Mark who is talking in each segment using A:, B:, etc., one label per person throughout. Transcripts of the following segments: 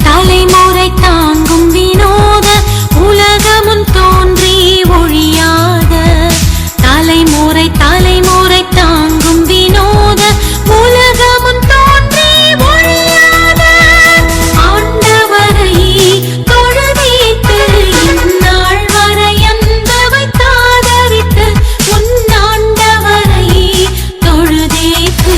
A: தலைமுறை தாங்கும் வினோத உலகமும் தோன்றி ஒழியாத தலைமுறை தாங்கும் வினோத உலகமும் தோன்றி ஒழியாத ஆண்டவரை தொழுதேத்து இந்நாள் வரை அன்பவை காதரித்து உன்னாண்டவரை தொழுதேத்து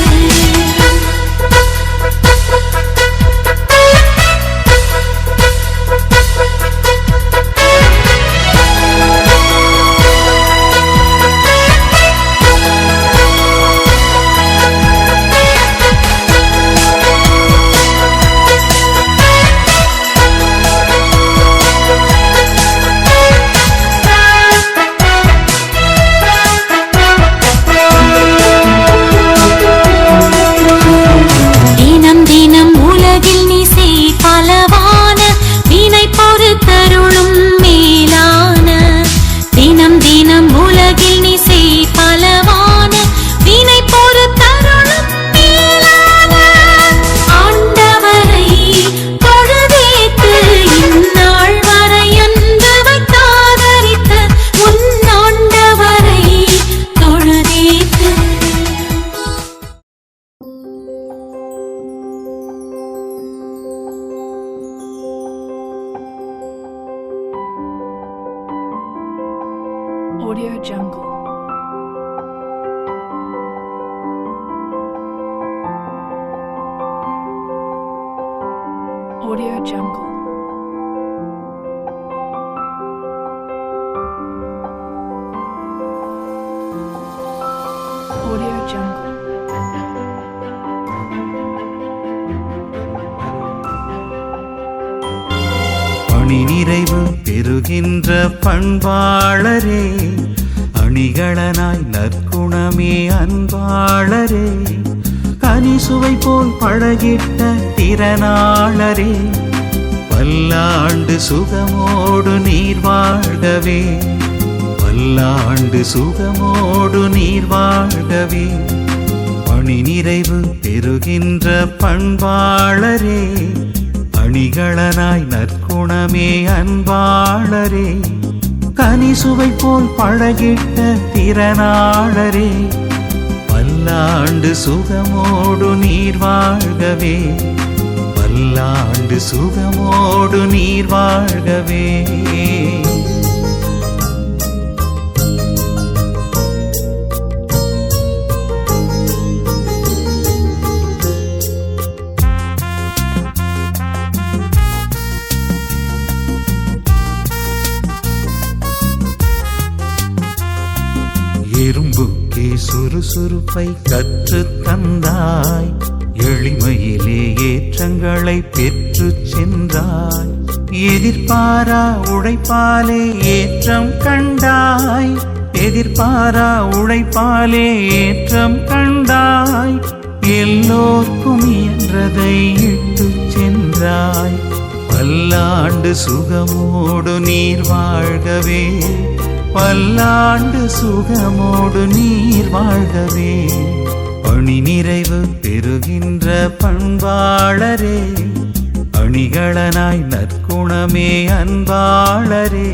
B: Audio Jungle. Audio Jungle. Audio Jungle.
C: பணி நிறைவு பெறுகின்ற பண்பாளரே, அணிகளனாய் நற்குணமே அன்பாளரே, கனிசுவை போல் பழகிட்ட திறனாளரே, பல்லாண்டு சுகமோடு நீர் வாழ்கவே, பல்லாண்டு சுகமோடு நீர் வாழ்கவே. பணி நிறைவு பெறுகின்ற பண்பாளரே, அணிகளனாய் நற்குணமே அன்பாளரே, கனிசுவை போல் பழகிட்ட திறனாளரே, பல்லாண்டு சுகமோடு நீர் வாழ்கவே, பல்லாண்டு சுகமோடு நீர் வாழ்கவே. எறும்புக்கே சுறுசுறுப்பை கற்று தந்தாய், எளிமையிலே ஏற்றங்களை பெற்று சென்றாய். எதிர்பாரா உழைப்பாலே ஏற்றம் கண்டாய். எதிர்பாரா உழைப்பாலே ஏற்றம் கண்டாய். எல்லோர்க்கும் இயன்றதை இட்டு சென்றாய். பல்லாண்டு சுகமோடு நீர் வாழ்கவே, பல்லாண்டு சுகமோடு நீர் வாழ்கவே. பணி நிறைவு பெறுகின்ற பண்பாளரே, அணிகளனாய் நற்குணமே அன்பாளரே.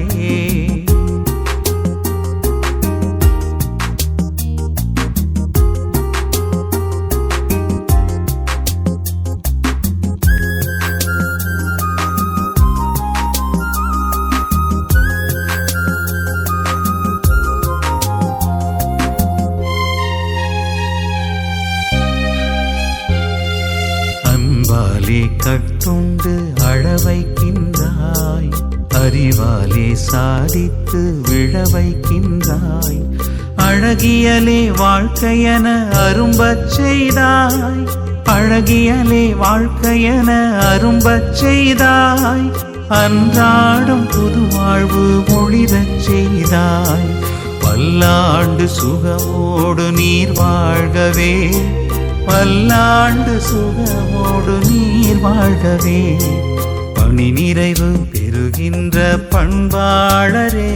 C: அன்பாலே கட்டுண்டு அழவைக்கின்றாய். அறிவாலே சாதித்து விழவைக்கின்றாய். அழகியலே வாழ்க்கையென அரும்பச் செய்தாய். அழகியலே வாழ்க்கையென அரும்பச் செய்தாய். அன்றாடம் புது வாழ்வு ஒளிரச் செய்தாய். பல்லாண்டு சுகமோடு நீர் வாழ்கவே, பல்லாண்டு சுகமோடு நீர் வாழ்கவே. பணி நிறைவு பெறுகின்ற பண்பாளரே,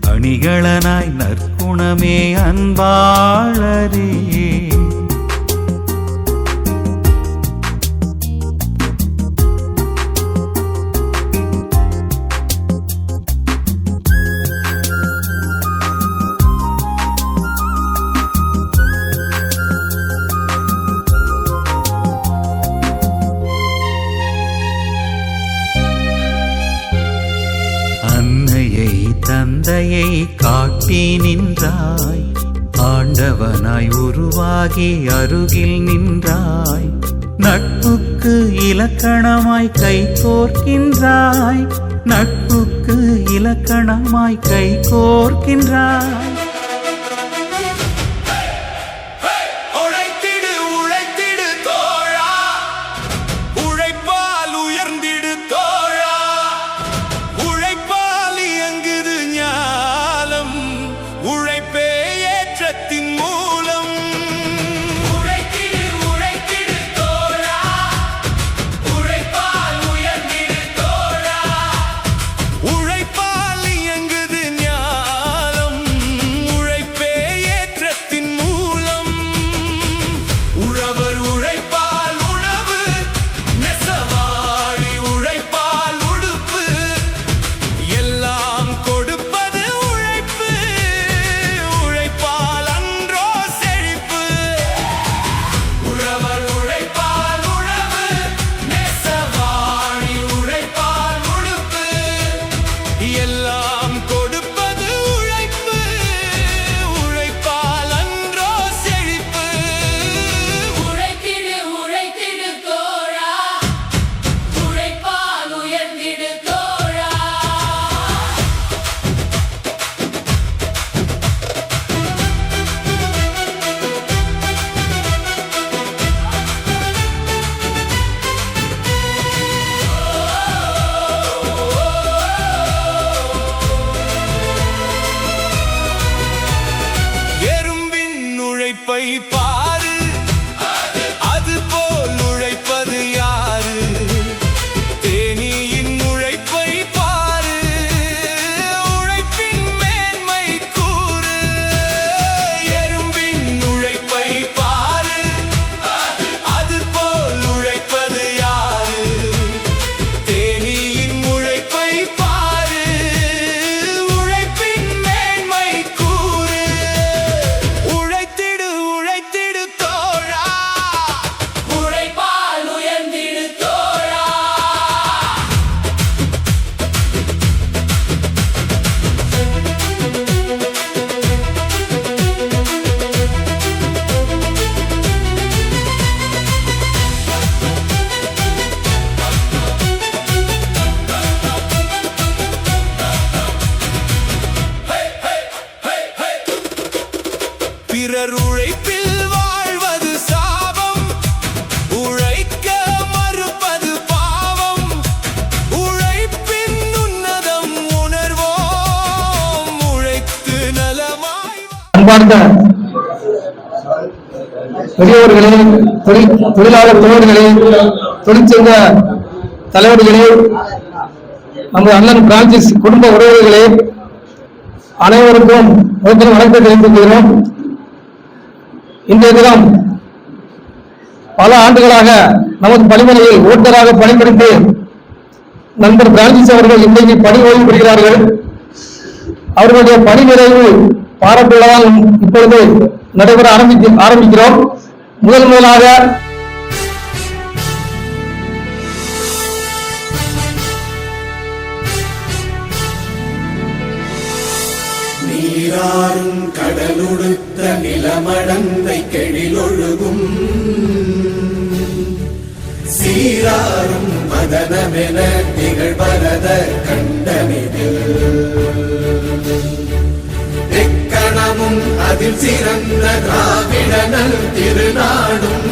C: அணிகளனாய் நற்குணமே அன்பாளரே. அன்னையை தந்தையை காட்டி நின்றாய். ஆண்டவனாய் உருவாகி அருகில் நின்றாய். நட்புக்கு இலக்கணமாய் கை கோர்க்கின்றாய். நட்புக்கு இலக்கணமாய் கை கோர்க்கின்றாய்.
D: அன்பார்ந்த பெரியவர்களே, தொழிலாளர் தோழர்களே, தொழிற்சங்க தலைவர்களே, நமது அண்ணன் பிரான்சிஸ் குடும்ப உறவுகளே, அனைவருக்கும் முதல் வணக்கம் தெரிவித்துக் கொள்கிறோம். இன்றைய தினம் பல ஆண்டுகளாக நமது பணிமனையில் ஓட்டராக பணிபுரிந்து நண்பர் பிரான்சிஸ் அவர்கள் இன்றைக்கு பணி ஓய்வு பெறுகிறார்கள். அவர்களுடைய பணி நிறைவு பாராட்டு விழாவால் இப்பொழுது நடைபெற ஆரம்பிக்கிறோம். முதலாக
E: நீராறும் கடலுடுத்த நிலமடந்தை கெழிலொழுகும் சீராறும் மதனமென திகழ்வரத கண்டனிதில் எக்கணமும் அதில் சிறந்த திராவிடனல் திருநாடும்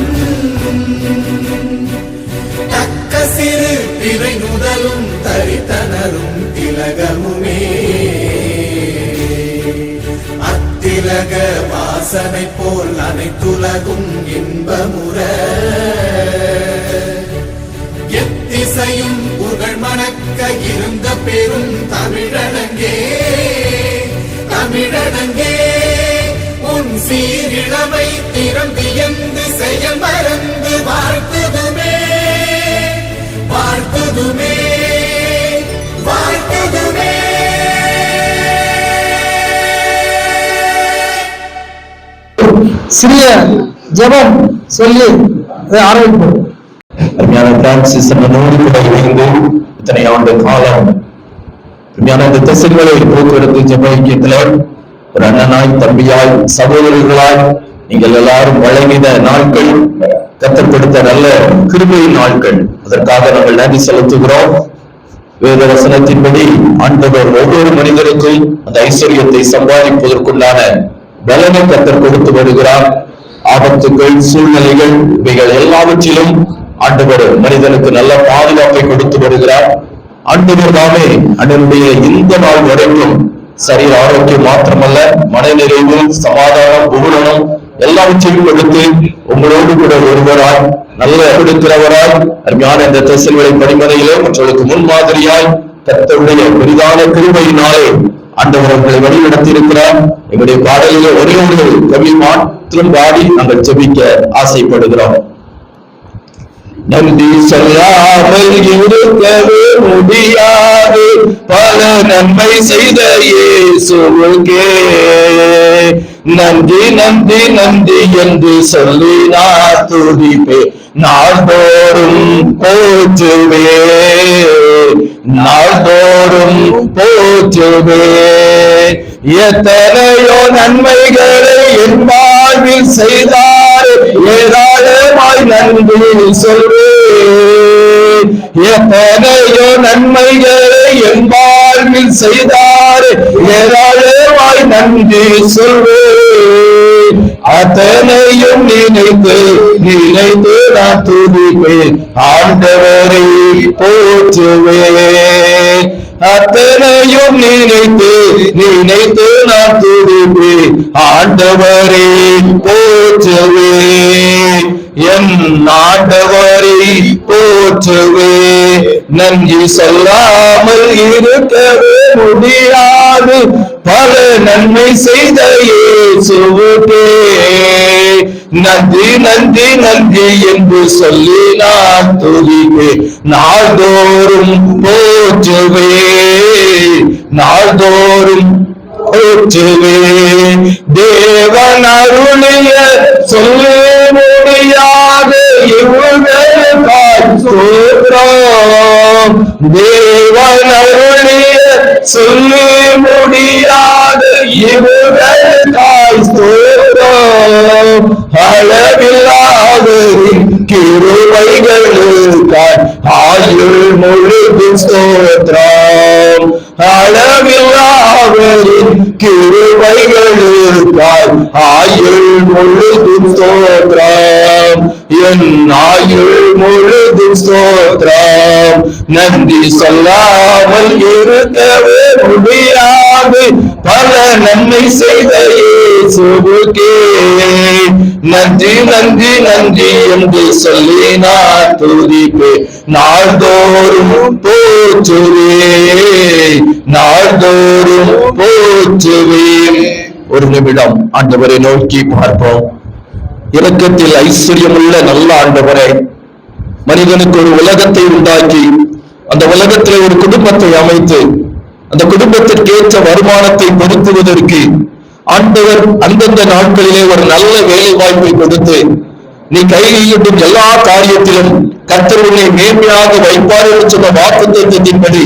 E: தக்க சிறு பிறை நுதலும் தரித்தனரும் திலகமுமே அத்திலக வாசனை போல் அனைத்துலகும் இன்பமுற எத்திசையும் புகழ் மணக்க இருந்த பெரும் தமிழனங்கே தமிழனங்கே உன் சீரிழமை திறம்பியந்து செயல் மறந்து வாழ்த்துதுமே வாழ்த்துதுமே வாழ்த்துதுமே.
D: சிறிய ஜெபம் சொல்லி ஆரம்பிப்போம்.
F: அருமையான பிரான்சிஸ் நம்மோடு கூட இணைந்து இத்தனை ஆண்டு காலம் அருமையான இந்த திசைகளை போக்குவரத்து ஜெப ஐக்கியத்திலே ஒரு அண்ணனாய், தம்பியாய், சகோதரர்களாய் நீங்கள் எல்லாரும் வழங்கின நாட்கள், கர்த்தர் கொடுத்த நல்ல கிருபையின் நாட்கள். அதற்காக நாங்கள் நன்றி செலுத்துகிறோம். வேத வசனத்தின்படி ஆண்டவர் ஒவ்வொரு மனிதருக்கும் அந்த ஐஸ்வர்யத்தை சம்பாதிப்பதற்குண்டான பலனை கர்த்தர் கொடுத்து வருகிறார். ஆபத்துகள், சூழ்நிலைகள் இவைகள் எல்லாவற்றிலும் ஆண்டவர் மனிதனுக்கு நல்ல பாதுகாப்பை கொடுத்து வருகிறார். ஆண்டவர் தாமே அண்ணனுடைய இந்த நாள் வரைக்கும் சரீர ஆரோக்கியம் மாத்திரமல்ல, மனநிறைவு, சமாதானம், பூரணம் எல்லாவற்றையும் கொடுத்து உங்களோடு கூட ஒருவராய் நல்ல கொடுக்கிறவராய் அருமையான இந்த தெசல்களை பணிமனையிலே மற்றவர்களுக்கு முன்மாதிரியாய் கர்த்தருடைய பெரிதான கிருபையினாலே ஆண்டவர் அவர்களை வழிநடத்தி இருக்கிறார். எங்களுடைய பாடலிலே ஒரே ஒரு கவி மாத்திரம் பாடி நாங்கள் ஜெபிக்க ஆசைப்படுகிறோம். நன்றி சொல்லாமல் இருக்கவே முடியாது பல நன்மை செய்த இயேசுவுக்கே நன்றி நன்றி நன்றி என்று சொல்லி நான் துதிப்பே நாள்தோறும் போற்றுவே நாள்தோறும் போற்றுவே. எத்தனையோ நன்மைகளை என் வாழ்வில் செய்தார் ஏராளமாய் நன்றி சொல்வேன். எத்தனையோ நன்மைகளை என் வாழ்வில் செய்தார் ஏராளமாய் நன்றி சொல்வேன். அத்தனையும் நினைத்து நினைத்து நான் துதிப்பேன் ஆண்டவரை போற்றுவேன். அத்தனையும் நினைத்து நினைத்து நான் துதிப்பேன் ஆண்டவரை போற்றுவேன். என் ஆண்டவரை போற்றுவேன். நன்றி சொல்லாமல் இருக்கவே முடியாது பல நன்மை செய்த இயேசுவுக்கே நன்றி நன்றி நன்றி என்று சொல்லி நான் துதிப்பேன் நாள்தோறும் போற்றுவே நாள்தோறும் போற்றுவே. தேவன் அருளிய சொல்ல முடியாது இவர்களுக்காய் ஸ்தோத்திரம். தேவன் அருளிய சொல்ல முடியாது இவர்களுக்காய் ஸ்தோத்திரம். அளவில்லாதவரின் கிருபைகளுக்காய் ஆயுள் முழுதும் ஸ்தோத்திரம். அளவில்லாதவரின் கிருபைகளுக்காய் ஆயுள் முழுதும் ஸ்தோத்திரம். என் ஆயுள் முழுதும் ஸ்தோத்திரம். நன்றி சொல்லாமல் இருக்கவே முடியாது பல நன்மை செய்த இயேசுவுக்கே நன்றி நன்றி நன்றி என்று சொல்லி நான் துதிப்பேன். நாள்தோறும் போற்றுவே, நாள்தோறும் போற்றுவேன். ஒரு நிமிடம் ஆண்டவரை நோக்கி பார்ப்போம். இரக்கத்தில் ஐஸ்வர்யமுள்ள நல்ல ஆண்டவரை, மனிதனுக்கு ஒரு உலகத்தை உண்டாக்கி அந்த உலகத்திலே ஒரு குடும்பத்தை அமைத்து அந்த குடும்பத்திற்கேற்ற வருமானத்தை பொருத்துவதற்கு ஆண்டவர் அந்தந்த நாட்களிலே ஒரு நல்ல வேலை வாய்ப்பை கொடுத்து நீ கையிலும் எல்லா காரியத்திலும் கர்த்தர் உன்னை மேன்மையாக வைப்பார் என்று சொன்ன வாக்குத்தத்தத்தின்படி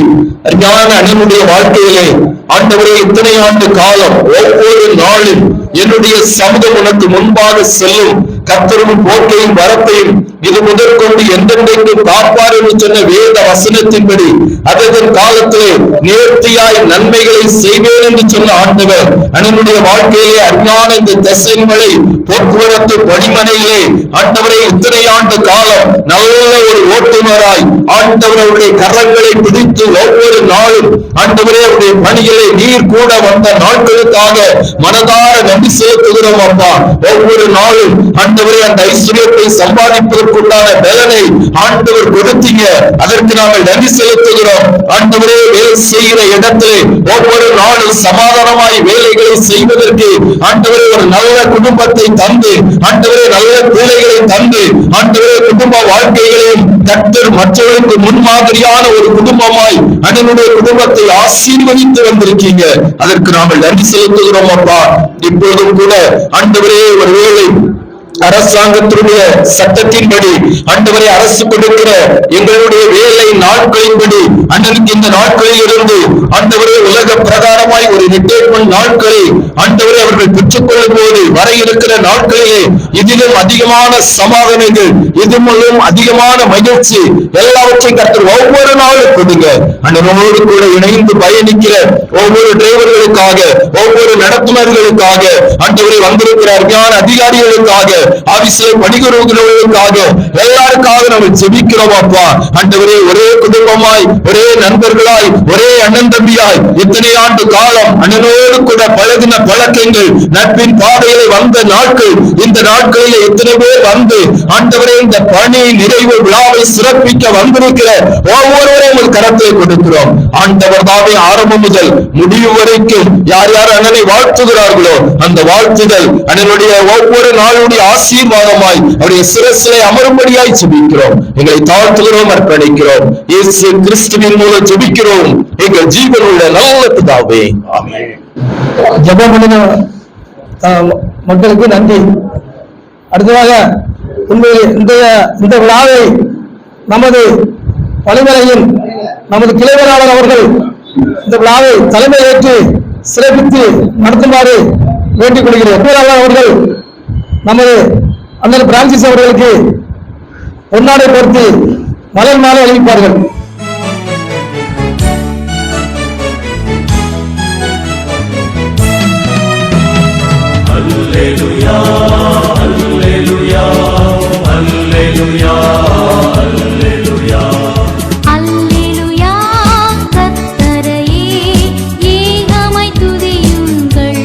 F: அருமையான அண்ணனுடைய வாழ்க்கையிலே ஆண்டவரே இத்தனை ஆண்டு காலம் ஒவ்வொரு நாளும் என்னுடைய சமூகம் உனக்கு முன்பாக செல்லும், கர்த்தரும் போக்கையும் வரத்தையும் இது முதற்கொண்டு எந்தெந்தைக்கும் காப்பார் என்று சொன்ன வேத வசனத்தின்படி அதன் காலத்திலே நேர்த்தியாய் நன்மைகளை செய்வேன் என்று சொன்ன ஆண்டவர் அண்ணனுடைய வாழ்க்கையிலே அருமையான இந்த திசைகளை போக்குவரத்து பணிமனையிலே ஆண்டவரை இத்தனை ஆண்டு காலம் நல்ல ஒரு ஓட்டுநராய் ஆண்டவர் அவருடைய கரங்களை பிடித்து ஒவ்வொரு நாளும் ஆண்டவரே அவருடைய பணிகளை நீர் கூட வந்த நாட்களுக்காக மனதார நன்றி செலுத்துகிறோம் அப்பா. ஒவ்வொரு நாளும் ஆண்டவரே அந்த ஐஸ்வர்யத்தை சம்பாதிப்பதற்குண்டான பலனை ஆண்டவர் கொடுத்தீங்க, அதற்கு நாங்கள் நன்றி செலுத்துகிறோம். ஆண்டவரே வேலை செய்கிற இடத்திலே ஒவ்வொரு நாளும் சமாதானமாய் வேலைகளை செய்வதற்கு ஆண்டவரே ஒரு நல்ல குடும்பத்தை தந்து ஆண்டவரே நல்ல பிள்ளைகளை தந்து ஆண்டவரே குடும்ப வாழ்க்கைகளையும் கர்த்தர் மற்றவர்களுக்கு முன்மாதிரியான ஒரு குடும்பமாய் அண்ணனுடைய குடும்பத்தை ஆசீர்வதித்து வந்திருக்கீங்க, அதற்கு நாங்கள் நன்றி செலுத்துகிறோம் அப்பா. இப்பொழுதும் கூட ஆண்டவரே ஒருவேளை அரசாங்கத்தினுடைய சட்டத்தின்படி ஆண்டவரை அரசு கொடுக்கிற எங்களுடைய வேலை நாட்களின்படி அண்ணனுக்கு இந்த நாட்களில் இருந்து ஆண்டவரே உலக பிரகாரமாய் ஒரு ரிட்டைர்மெண்ட் நாட்களை ஆண்டவரை அவர்கள் பெற்றுக்கொள்ளும் போது வர இருக்கிற நாட்களிலே இதிலும் அதிகமான சமாதானங்கள், இதிலும் அதிகமான மகிழ்ச்சி எல்லாவற்றையும் கர்த்தர் ஒவ்வொரு நாளும் கொடுங்க. அண்ணனோடு கூட இணைந்து பயணிக்கிற ஒவ்வொரு டிரைவர்களுக்காக, ஒவ்வொரு நடத்துனர்களுக்காக, ஆண்டவரை வந்திருக்கிற அருமையான அதிகாரிகளுக்காக, ஆபீஸ்ல பணிபுரிகிறவர்களுக்காக எல்லாருக்காக நம்ம ஜெபிக்கிறோம் அப்பா. ஆண்டவரே ஒரே குடும்பமாய், ஒரே நண்பர்களாய், ஒரே அண்ணன் தம்பியாய் இத்தனை ஆண்டு காலம் அண்ணனோடு கூட பழகின பழக்கங்கள், நட்பின் பாதையிலே வந்த நாட்கள், இந்த நாட்களில் எத்தனை பேர் வந்து ஆண்டவரே இந்த பணி நிறைவு விழாவை சிறப்பிக்க வந்திருக்கிற ஒவ்வொருவரையும் உங்கள் கரத்தை கொடுக்கிறோம். ஆண்டவர் தாமே ஆரம்பம் முதல் முடிவு வரைக்கும் யார் யார் அண்ணனை வாழ்த்துகிறார்களோ அந்த வாழ்த்துதல் அண்ணனுடைய ஒவ்வொரு நாளுடைய ஆசீர்வாதமாய் அவருடைய சிரசிலே அமரும்படியாய் ஜெபிக்கிறோம். எங்களை தாழ்த்துகிறோம், அர்ப்பணிக்கிறோம். இயேசு கிறிஸ்துவின் மூலம் ஜெபிக்கிறோம் எங்கள் ஜீவனுள்ள நல்ல பிதாவே, ஆமென்.
D: ஜெபம் பண்ணின மக்களுக்கு நன்றி. அடுத்ததாக உண்மையில் இந்த விழாவை நமது பணிமனையின் நமது கிளைவராளர் அவர்கள் இந்த விழாவை தலைமை ஏற்று சிறப்பித்து நடத்துமாறு வேண்டிக் கொள்கிறேன். அவர்கள் நமது அண்ணன் பிரான்சிஸ் அவர்களுக்கு பொன்னாடை பொறுத்து மலர் மாலை அளிப்பார்கள்.
E: அல்லேலூயா அல்லேலூயா அல்லேலூயா அல்லேலூயா
A: அல்லேலூயா கர்த்தரையே ஏகமாய் துதியுங்கள்.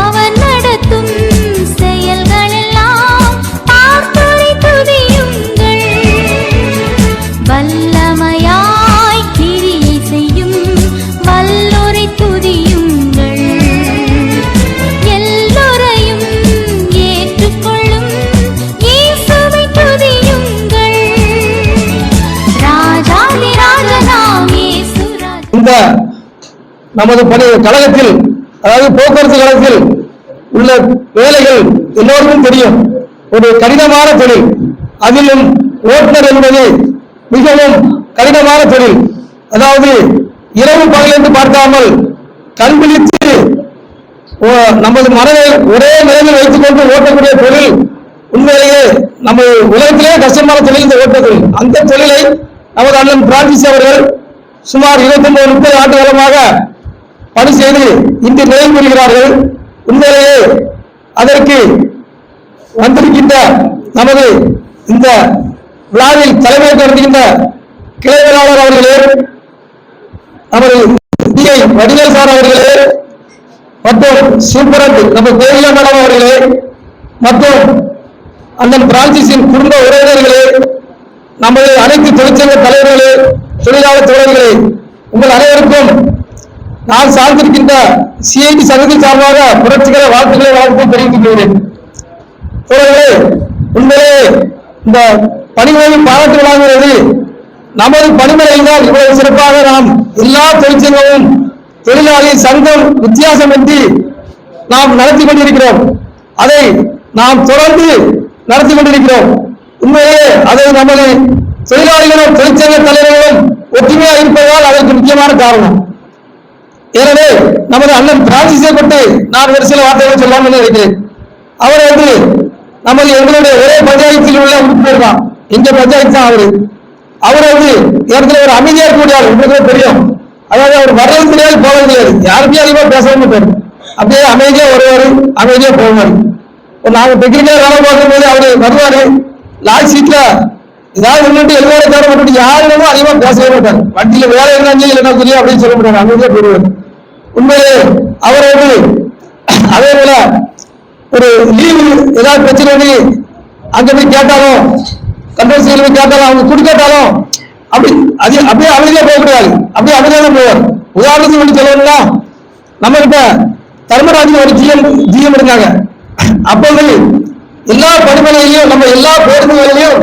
A: அவர் நடத்தும் செயல்களெல்லாம் பார்த்தோரை துதியுங்கள். வல்லமையாய் கிரியை செய்யும் வல்லோரை துதியுங்கள். எல்லோரையும் ஏற்றுக்கொள்ளும் இயேசுவை துதியுங்கள். ராஜாதி ராஜனாம் இயேசு ராஜா.
D: இந்த நமது பணி கழகத்தில், அதாவது போக்குவரத்து கழகத்தில் உள்ள வேலைகள் எல்லோருக்கும் தெரியும். ஒரு கடினமான தொழில், அதிலும் ஓட்டுநர் என்பது மிகவும் கடினமான தொழில். அதாவது இரவு பகல் என்று பார்க்காமல் கண் விழித்து நமது மனதை ஒரே நிலையில் வைத்துக் கொண்டு ஓட்டக்கூடிய தொழில் உண்மையிலேயே நம்ம உலகத்திலே கஷ்டமான தொழில் இந்த ஓட்ட தொழில். அந்த தொழிலை நமது அண்ணன் பிரான்சிஸ் அவர்கள் சுமார் 29-30 ஆண்டு காலமாக பணி செய்து இன்று நிறைவு பெறுகிறார்கள். உண்மையிலேயே அதற்கு வந்திருக்கின்ற நமது இந்த விழாவில் தலைமையேற்று வருகின்ற கிளைவராளர் அவர்களே, நமது வடிவேல் சார் அவர்களே மற்றும் சூப்பரண்ட் நம்ம கோயில மேடம் அவர்களே மற்றும் அண்ணன் பிரான்சிஸின் குடும்ப உறவினர்களே, நமது அனைத்து தொழிற்சங்க தலைவர்களே, தொழிலாளர் தோழர்களே, உங்கள் அனைவருக்கும் நான் சார்ந்திருக்கின்ற சிஐடி சங்கத்தின் சார்பாக புரட்சிகர வாழ்த்துக்களை வாழ்த்து தெரிவித்துக் கொள்கிறேன். தோழர்களே, உண்மையிலே இந்த பணிமனை பாராட்டு விழாங்கிறது நமது பணிமனையில் தான் இவ்வளவு சிறப்பாக நாம் எல்லா தொழிற்சங்கமும் தொழிலாளி சங்கம் வித்தியாசமின்றி நாம் நடத்தி கொண்டிருக்கிறோம். அதை நாம் தொடர்ந்து நடத்தி கொண்டிருக்கிறோம். உண்மையிலே அதை நமது தொழிலாளிகளும் தொழிற்சங்க தலைவர்களும் ஒற்றுமையாக இருப்பதால் அதற்கு முக்கியமான காரணம். எனவே நமது அண்ணன் பிரான்சிஸை பற்றி நான் ஒரு சில வார்த்தைகள் சொல்லாமல் இருக்கிறேன். அவர் நமது எங்களுடைய ஒரே பஞ்சாயத்தில் உள்ள உறுப்பினர் தான். எங்க பஞ்சாயத்து தான் அவர் ஏற்கனவே ஒரு அமைதியா இருக்கக்கூடிய உங்களுக்கு தெரியும். அதாவது அவர் வர்றது கிடையாது, போவது கிடையாது, யாருமே அதிகமா பேசவும் மாட்டாரு. அப்படியே அமைதியா வருவாரு, அமைதியா போவாரு. நாங்க டெக்னிக்கலா வேலை பார்க்கும் போது அவரு வருவாரு, லாஸ்ட் சீட்ல ஏதாவது ஒன்று எழுதாத தவிர மட்டும் யாரும் அதிகமா பேசவே மாட்டாரு. வண்டியில வேலை இருந்தாங்க இல்லைன்னா தெரியும் அப்படின்னு சொல்ல மாட்டாரு, அமைதியா போடுவாரு. உண்மையிலே அவர் அதே போல ஒரு லீவு ஏதாவது பிரச்சனை அங்க போய் கேட்டாலும் கண்ட்ரோல் செய்ய கேட்டாலும் அவங்க கொடுக்காட்டாலும் அப்படியே அமைதியா போகக்கூடாது, அப்படியே அமைதியாக போவார். உதாரணத்துக்கு வந்து சொல்லணும்னா நம்ம கிட்ட தர்மராஜன் ஒரு ஜிஎம் இருந்தாங்க. அப்போது எல்லா பணிமனையிலையும் நம்ம எல்லா பேருந்துகளிலையும்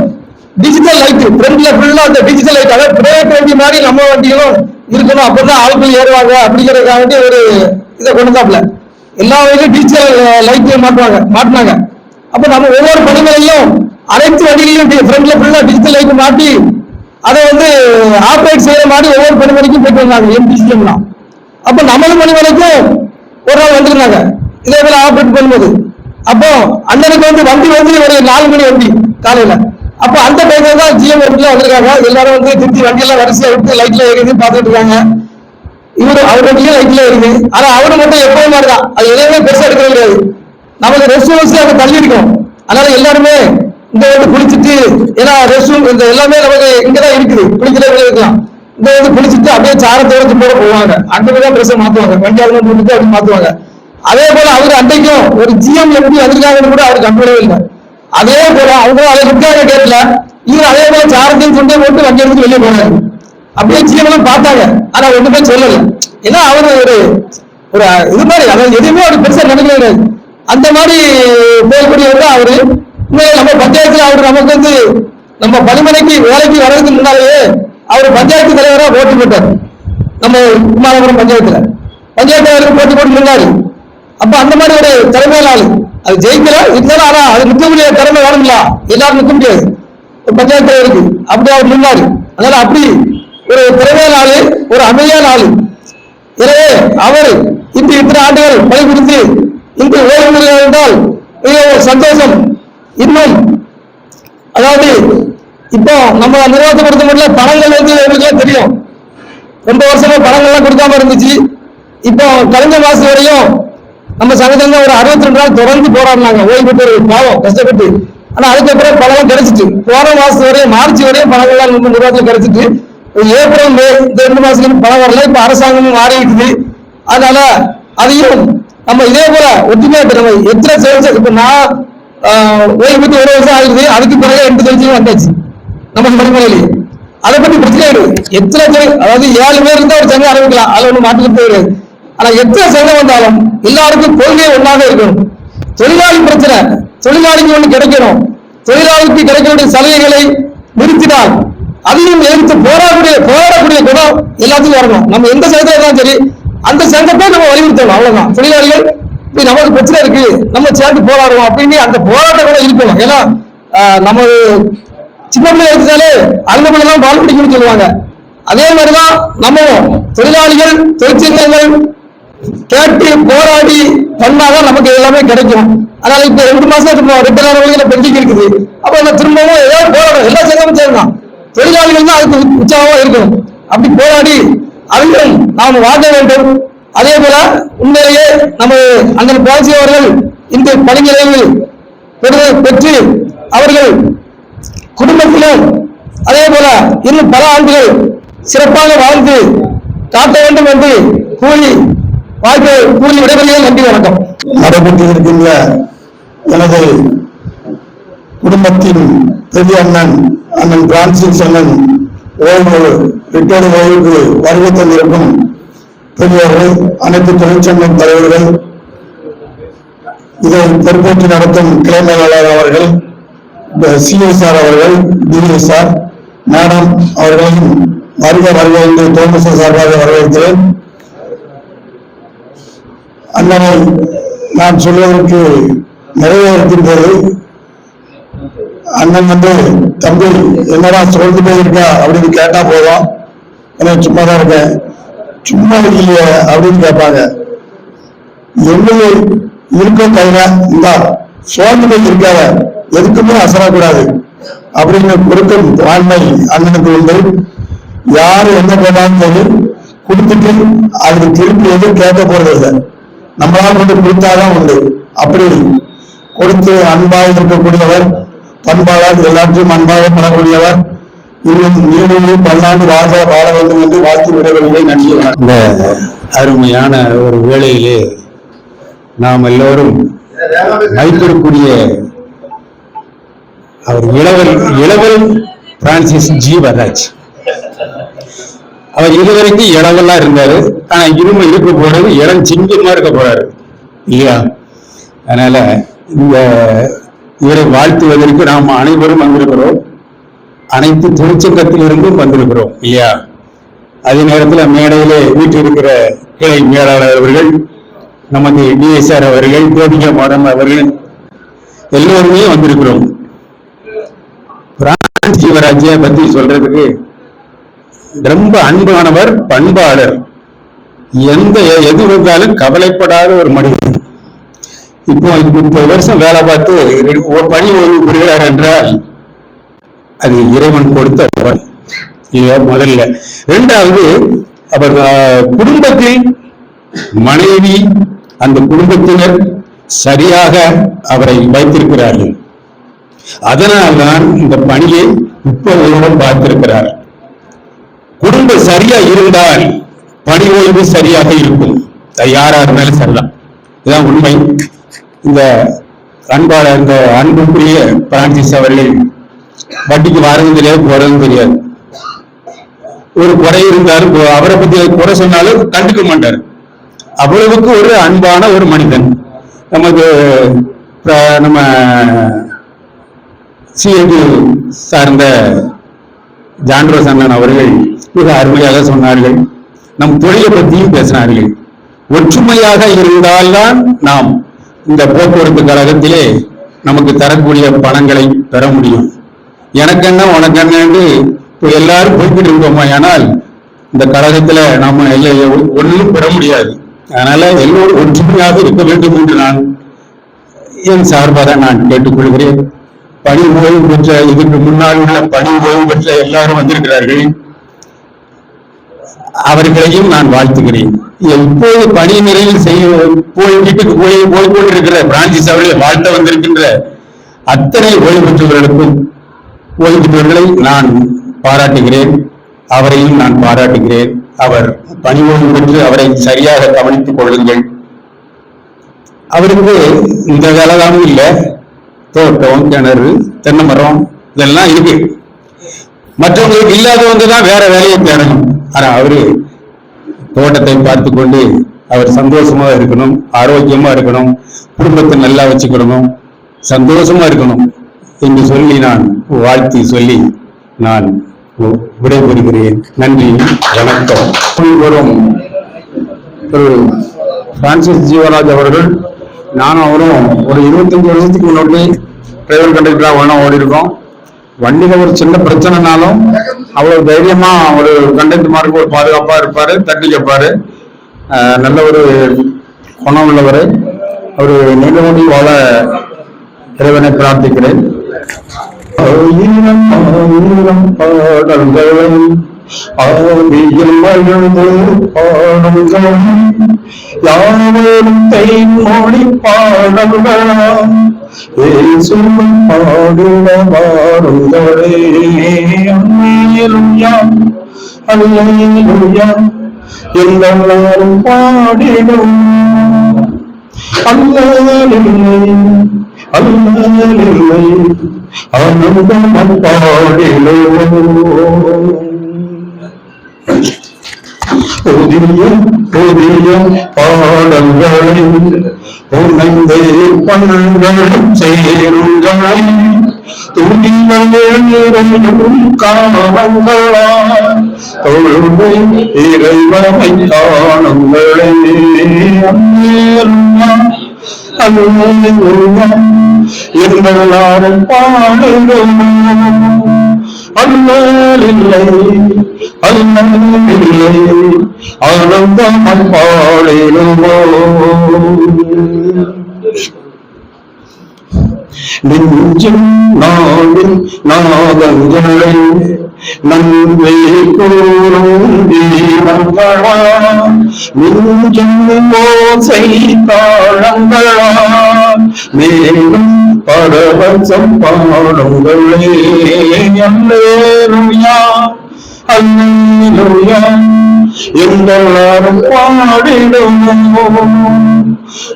D: டிஜிட்டல் லைட் ஃப்ரண்ட்ல ஃபுல்லா அந்த டிஜிட்டல் லைட், அதாவது பிரைவேட் வண்டி மாதிரி நம்ம வண்டிகளும் இருக்கணும், அப்பதான் ஆட்கள் ஏறுவாங்க அப்படிங்கிறதுக்காக வேண்டி ஒரு இதை கொண்டுதாப்ல எல்லா வகையிலும் டிஜிட்டல் லைட் மாட்டினாங்க. அப்ப நம்ம ஒவ்வொரு பணிமனையிலும் அனைத்து வண்டிகளையும் ஃப்ரண்ட்ல ஃபுல்லா டிஜிட்டல் லைட் மாட்டி அதை ஆப்ரேட் செய்யற மாதிரி ஒவ்வொரு பணிமனைக்கும் போயிட்டு வந்தாங்க எம்டிசிஎம்லாம். அப்ப நமது பணிமனைக்கும் ஒரு நாள் வந்துருந்தாங்க இதே போல ஆப்ரேட் பண்ணும்போது. அப்போ அண்ணனுக்கு வண்டி ஒரு 4 மணி வண்டி காலையில. அப்போ அந்த டைம்ல தான் ஜிஎம் வண்டியில வந்திருக்காங்க. எல்லாரும் திருச்சி வண்டியெல்லாம் வரிசையா விட்டு லைட்ல ஏறி பார்த்துட்டு இருக்காங்க. அவர் வண்டியும் லைட்ல ஏறுது. ஆனா அவரு மட்டும் எப்பவும் மாதிரிதான், அது எதுவுமே பெருசா எடுக்கிறது கிடையாது. நமக்கு ரெஸ்ட் ரூம்ஸ் அங்க தள்ளி இருக்கும். அதனால எல்லாருமே இந்த குளிச்சுட்டு, ஏன்னா ரெஸ்ட் ரூம் இந்த எல்லாமே நமக்கு இங்கதான் இருக்குது, குளிக்கிறவங்க இருக்கலாம். இந்த குளிச்சுட்டு அப்படியே சாரத்தோடு போட போவாங்க. அங்கதான் ட்ரெஸ் மாத்துவாங்க, வண்டி அவங்க போட்டு அப்படி மாத்துவாங்க. அதே போல அவரு அன்றைக்கும் ஒரு ஜிஎம் எப்படி வந்திருக்காங்கன்னு கூட அவருக்கு கம்பெனியே இல்லை. அதே போல அவங்க அதை விற்காக கேட்கல, இவர் அதே போல சாரத்தையும் சொந்தே போட்டு வண்டி எடுத்து வெளியே போனாரு. அப்படியே ஜிஎம் எல்லாம் பார்த்தாங்க, ஆனா ஒண்ணுமே சொல்லல. ஏன்னா அவரு ஒரு இது மாதிரி, அதாவது எதுவுமே அவர் பெருசா நினைக்கல. அந்த மாதிரி போகக்கூடியவர் அவரு. நம்ம பஞ்சாயத்துல அவரு நமக்கு நம்ம பணிமனைக்கு வேலைக்கு வர்றதுக்கு முன்னாலேயே அவர் பஞ்சாயத்து தலைவராக போட்டி போட்டார். நம்ம குமாரபுரம் பஞ்சாயத்துல போட்டி போட்டு முன்னாடி. அப்ப அந்த மாதிரி ஒரு தலைமையில ஆளு அது ஜெயிக்கல இருந்தாலும், ஆனா அது நிற்கக்கூடிய திறமை வேணுங்களா, எல்லாரும் நிற்க முடியாது பஞ்சாயத்து தலைவருக்கு. அப்படி அவர் முன்னாடி. அதனால அப்படி ஒரு திறமையான ஆளு, ஒரு அமைதியான ஆளு. எனவே அவர் இத்தனை ஆண்டுகள் பணிபுரிந்து இன்று ஓய்வு பெறுகிறார் என்றால் மிகவும் சந்தோஷம். இன்னும் அதாவது இப்போ நம்ம நிர்வாகத்தை பொறுத்த மட்டும் பணங்கள் எங்களுக்கெல்லாம் தெரியும். ரொம்ப வருஷமா பணங்கள்லாம் கொடுக்காம இருந்துச்சு. இப்போ கழிஞ்ச மாசம் வரையும் நம்ம சங்கத்துல ஒரு 62 நாள் தொடர்ந்து போராடினாங்க, ஓய்வு பெற்று பாவம் கஷ்டப்பட்டு. ஆனா அதுக்கப்புறம் பணம் கிடைச்சிட்டு போன மாசம் வரையும் மார்ச் வரையும் பணங்கள்லாம் நம்ம நிர்வாகத்தில் கிடைச்சிட்டு, ஏப்ரல் மே இந்த 2 மாசத்துக்கு பணம் வரல. இப்ப அரசாங்கமும் மாறிடுது. அதனால அதையும் நம்ம இதே போல ஒற்றுமையா நம்ம எத்தனை சேர்ந்து இப்ப நான் ஓய்வு பெற்று 1 வருஷம் ஆகுது. அதுக்கு பிறகு 2 தொழிற்சங்கம் வந்தாச்சு நம்ம பணிமனையிலேயே. அதை பத்தி பிரச்சனை கிடையாது. எத்தனை அதாவது 7 பேர் இருந்தா ஒரு சங்கம் ஆரம்பிக்கலாம், அதுல ஒண்ணு மாற்றுக்கிறது கிடையாது. ஆனா எத்தனை சங்கம் வந்தாலும் எல்லாருக்கும் கொள்கை ஒன்றாக இருக்கணும். தொழிலாளி பிரச்சனை தொழிலாளிக்கு ஒண்ணு கிடைக்கணும். தொழிலாளிக்கு கிடைக்கக்கூடிய சலுகைகளை நிறுத்தினால் அதையும் எதிர்த்து போராடக்கூடிய குணம் எல்லாத்துக்கும் வரணும். நம்ம எந்த சங்கத்துல இருந்தாலும் சரி அந்த சங்கத்தை நம்ம வலியுறுத்தணும். அவ்வளவுதான். தொழிலாளிகள் இப்ப நமக்கு பிரச்சனை இருக்கு, நம்ம சேர்ந்து போராடுவோம் அப்படின்னு அந்த போராட்டம் கூட இருக்கணும். ஏன்னா நம்ம சின்ன பிள்ளை எடுத்தாலே அந்த பிள்ளைலாம் பால் பிடிக்கணும்னு சொல்லுவாங்க. அதே மாதிரிதான் நம்ம தொழிலாளிகள் தொழிற்சங்கங்கள் கேட்டு போராடி பண்ணாதான் நமக்கு எல்லாமே கிடைக்கும். அதனால இப்ப 2 மாசம் ரிட்டர்ன் பெண்டிங் இருக்குது. அப்ப நம்ம திரும்பவும் ஏதாவது போராடும், எல்லா சங்கமும் சேரணும். தொழிலாளிகள் தான் அதுக்கு உற்சாகமா இருக்கணும். அப்படி போராடி அதையும் நாம் வாங்க வேண்டும். அதே போல உண்மையிலேயே நம்ம அந்த பாலிசி அவர்கள் இந்த பணிநிலையில் பெற்று அவர்கள் குடும்பத்திலும் அதே போல இன்னும் பல ஆண்டுகள் சிறப்பாக வாழ்ந்து காட்ட வேண்டும் என்று கூறி வாழ்க்கை கூறி விடைபெறுகிறேன். நன்றி, வணக்கம்.
G: நடைபெற்றிருக்கின்ற எனது குடும்பத்தின் பெரிய அண்ணன் பிரான்சிஸ் அண்ணன் ரிட்டையர்டு ஓய்வுக்கு வருகை தந்திருக்கும் பெரியவர்கள், அனைத்து தொழிற்சங்க தலைவர்கள், இதை பொறுப்பேற்று நடத்தும் கிளை மேலாளர் அவர்கள், சிஎஸ்ஆர் அவர்கள், டிஎஸ்ஆர் மேடம் அவர்களையும் வருகை என்று தோமஸ் சார்பாக வரவேற்கிறேன். அண்ணனை நான் சொல்வதற்கு நிறைய இருக்கின்றது. அண்ணன் தம்பி என்னடா சொல்லிட்டு போயிருக்கா அப்படின்னு கேட்டா போதும், எனக்கு சும்மா தான் இருக்கேன், சும்மா இல்லையே அப்படின்னு கேட்பாங்க. என்னையே இருக்க கையில இந்த சோர்ந்து போய் இருக்காத, எதுக்குமே அசரக்கூடாது அப்படின்னு கொடுக்கும் வாழ்மை அண்ணனுக்கு உண்டு. யாரு என்ன கேட்டாலும் சரி கொடுத்துட்டு அதுக்கு திருப்பி எதுவும் கேட்க போறது இல்லை, நம்மளால கொண்டு கொடுத்தாதான் உண்டு. அப்படி கொடுத்து அன்பாக இருக்கக்கூடியவர், பண்பாளர், எல்லாத்தையும் அன்பாக பண்ணக்கூடியவர். இன்னும் நீடும் பல்லாண்டு வாழ வேண்டும் என்று வாழ்த்து விடவில்லை. நன்றி.
H: இந்த அருமையான ஒரு வேளையிலே நாம் எல்லோரும் வைத்திருக்கூடிய அவர் இளவல் பிரான்சிஸ் ஜீவராஜ். அவர் இதுவரைக்கும் இளவலா இருந்தாரு, ஆனா இரும இருக்க போறது இளம் சிங்கமா இருக்க போறாரு இல்லையா? அதனால இவரை வாழ்த்துவதற்கு நாம் அனைவரும் வந்திருக்கிறோம், அனைத்து தொழிற்சங்கத்திலிருந்தும் வந்திருக்கிறோம் இல்லையா? அதே நேரத்தில் மேடையிலே வீட்டில் கிளை மேலாளர் அவர்கள், நமது டிஎஸ்ஆர் அவர்கள், கோபிகா மாடம் அவர்கள் எல்லோருமே வந்திருக்கிறோம். பிரான்சிஸ் ஜீவராஜை பத்தி சொல்றதுக்கு ரொம்ப அன்பானவர், பண்பாளர், எது வந்தாலும் கவலைப்படாத ஒரு மனிதன். இப்போ 30 வருஷம் வேலை பார்த்து ஒரு பணி ஓய்வு பெறுகிறார் என்றால் அது இறைவன் கொடுத்த பணி முதல்ல. இரண்டாவது, அவர் குடும்பத்தில் மனைவி, அந்த குடும்பத்தினர் சரியாக அவரை வைத்திருக்கிறார்கள். அதனால்தான் இந்த பணியை 30 வருடம் பார்த்திருக்கிறார். குடும்பம் சரியா இருந்தால் பணி ஓய்வு சரியாக இருக்கும், யாரா இருந்தாலும் சரிதான். இதுதான் உண்மை. இந்த அன்பாளர், இந்த அன்புக்குரிய பிரான்சிஸ் அவர்கள் வட்டிக்கு வரதும் தெரியாது, போறதும் தெரியாது. ஒரு குறை இருந்தாலும் அவரை பத்தி குறை சொன்னாலும் கண்டுக்க மாட்டார். அவ்வளவுக்கு ஒரு அன்பான ஒரு மனிதன். நம்ம சிஎன்டி சார்ந்த ஜான்ரோஸ் அண்ணன் அவர்கள் மிக அருமையாக சொன்னார்கள். நம் தொழிலை பற்றியும் பேசினார்கள். ஒற்றுமையாக இருந்தால்தான் நாம் இந்த போக்குவரத்து கழகத்திலே நமக்கு தரக்கூடிய பணங்களை பெற முடியும். எனக்கென்ன உனக்கென்னு இப்போ எல்லாரும் போய்கிட்டு இருக்கோமா, ஆனால் இந்த கழகத்துல நம்ம ஒன்றும் பெற முடியாது. அதனால எல்லோரும் ஒற்றுமையாக இருக்க வேண்டும் என்று நான் என் சார்பாக நான் கேட்டுக்கொள்கிறேன். பணி ஓய்வு பெற்ற, இதுக்கு முன்னால் உள்ள பணி ஓய்வு பெற்ற எல்லாரும் வந்திருக்கிறார்கள், அவர்களையும் நான் வாழ்த்துகிறேன். இப்போது பணி நிறைவில் வீட்டுக்கு போய்கொண்டிருக்கிற பிரான்சிஸ் அவர்களை வாழ்த்த வந்திருக்கின்ற அத்தனை ஓய்வு பெற்றவர்களுக்கும், ஓய்வு பெற்றவர்களை நான் பாராட்டுகிறேன், அவரையும் நான் பாராட்டுகிறேன். அவர் பணி ஓய்வு பெற்று அவரை சரியாக கவனித்துக் கொள்ளுங்கள். அவருக்கு இந்த வேலைதான் இல்லை, தோட்டம், கிணறு, தென்னை மரம் இதெல்லாம் இருக்கு. மற்றவங்களுக்கு இல்லாதவங்க தான் வேற வேலையை தேடணும். ஆனா அவரு தோட்டத்தை பார்த்து கொண்டு அவர் சந்தோஷமா இருக்கணும், ஆரோக்கியமா இருக்கணும், குடும்பத்தை நல்லா வச்சுக்கணும், சந்தோஷமா இருக்கணும் என்று சொல்லி நான் வாழ்த்து சொல்லி நான் விடைபெறுகிறேன். நன்றி, வணக்கம்.
I: வரும் திரு பிரான்சிஸ் ஜீவராஜ் அவர்கள், நானும் அவரும் ஒரு 25 வருஷத்துக்கு முன்னாடி டிரைவர் கண்டக்டராக ஒன்றா ஓடி இருக்கோம். வண்டியில ஒரு சின்ன பிரச்சனைனாலும் அவ்வளவு தைரியமா ஒரு கண்டக்டர்மாருக்கு ஒரு பாதுகாப்பா இருப்பாரு, தட்டி கேட்பாரு. நல்ல ஒரு குணம் உள்ளவர். ஒரு நீண்ட நோடி வாழ இறைவனை பிரார்த்திக்கிறேன். யாவரும் தேன்மொழி பாடல்களாம் பாடுவ பாடுங்களே. அல்லேலூயா அல்லேலூயா
F: எல்லாரும் பாடிடும் அல்லலில்லை அல்லலில்லை ஆனந்தம் பாடிடும் புதிய புதிய பாடல்களை உணர்ந்தே பண்களும் சேருங்களை துணியும் காணங்களால் தொழுமை இறைவனை காணுங்களே எல்லாரும் பாடுகிறோம் அல்லலில்லை அல்லலில்லை ஆனந்தம் பாடிடுவோம் நெஞ்சும் நாவின் நாதங்களை நன்மை கூறும் தீபங்களா நெஞ்சும் ஓசை தாளங்களா மேலும் பரவசம் பாடுங்களே அல்லேலூயா அல்லேலூயா எல்லாரும் பாடிடுவோம்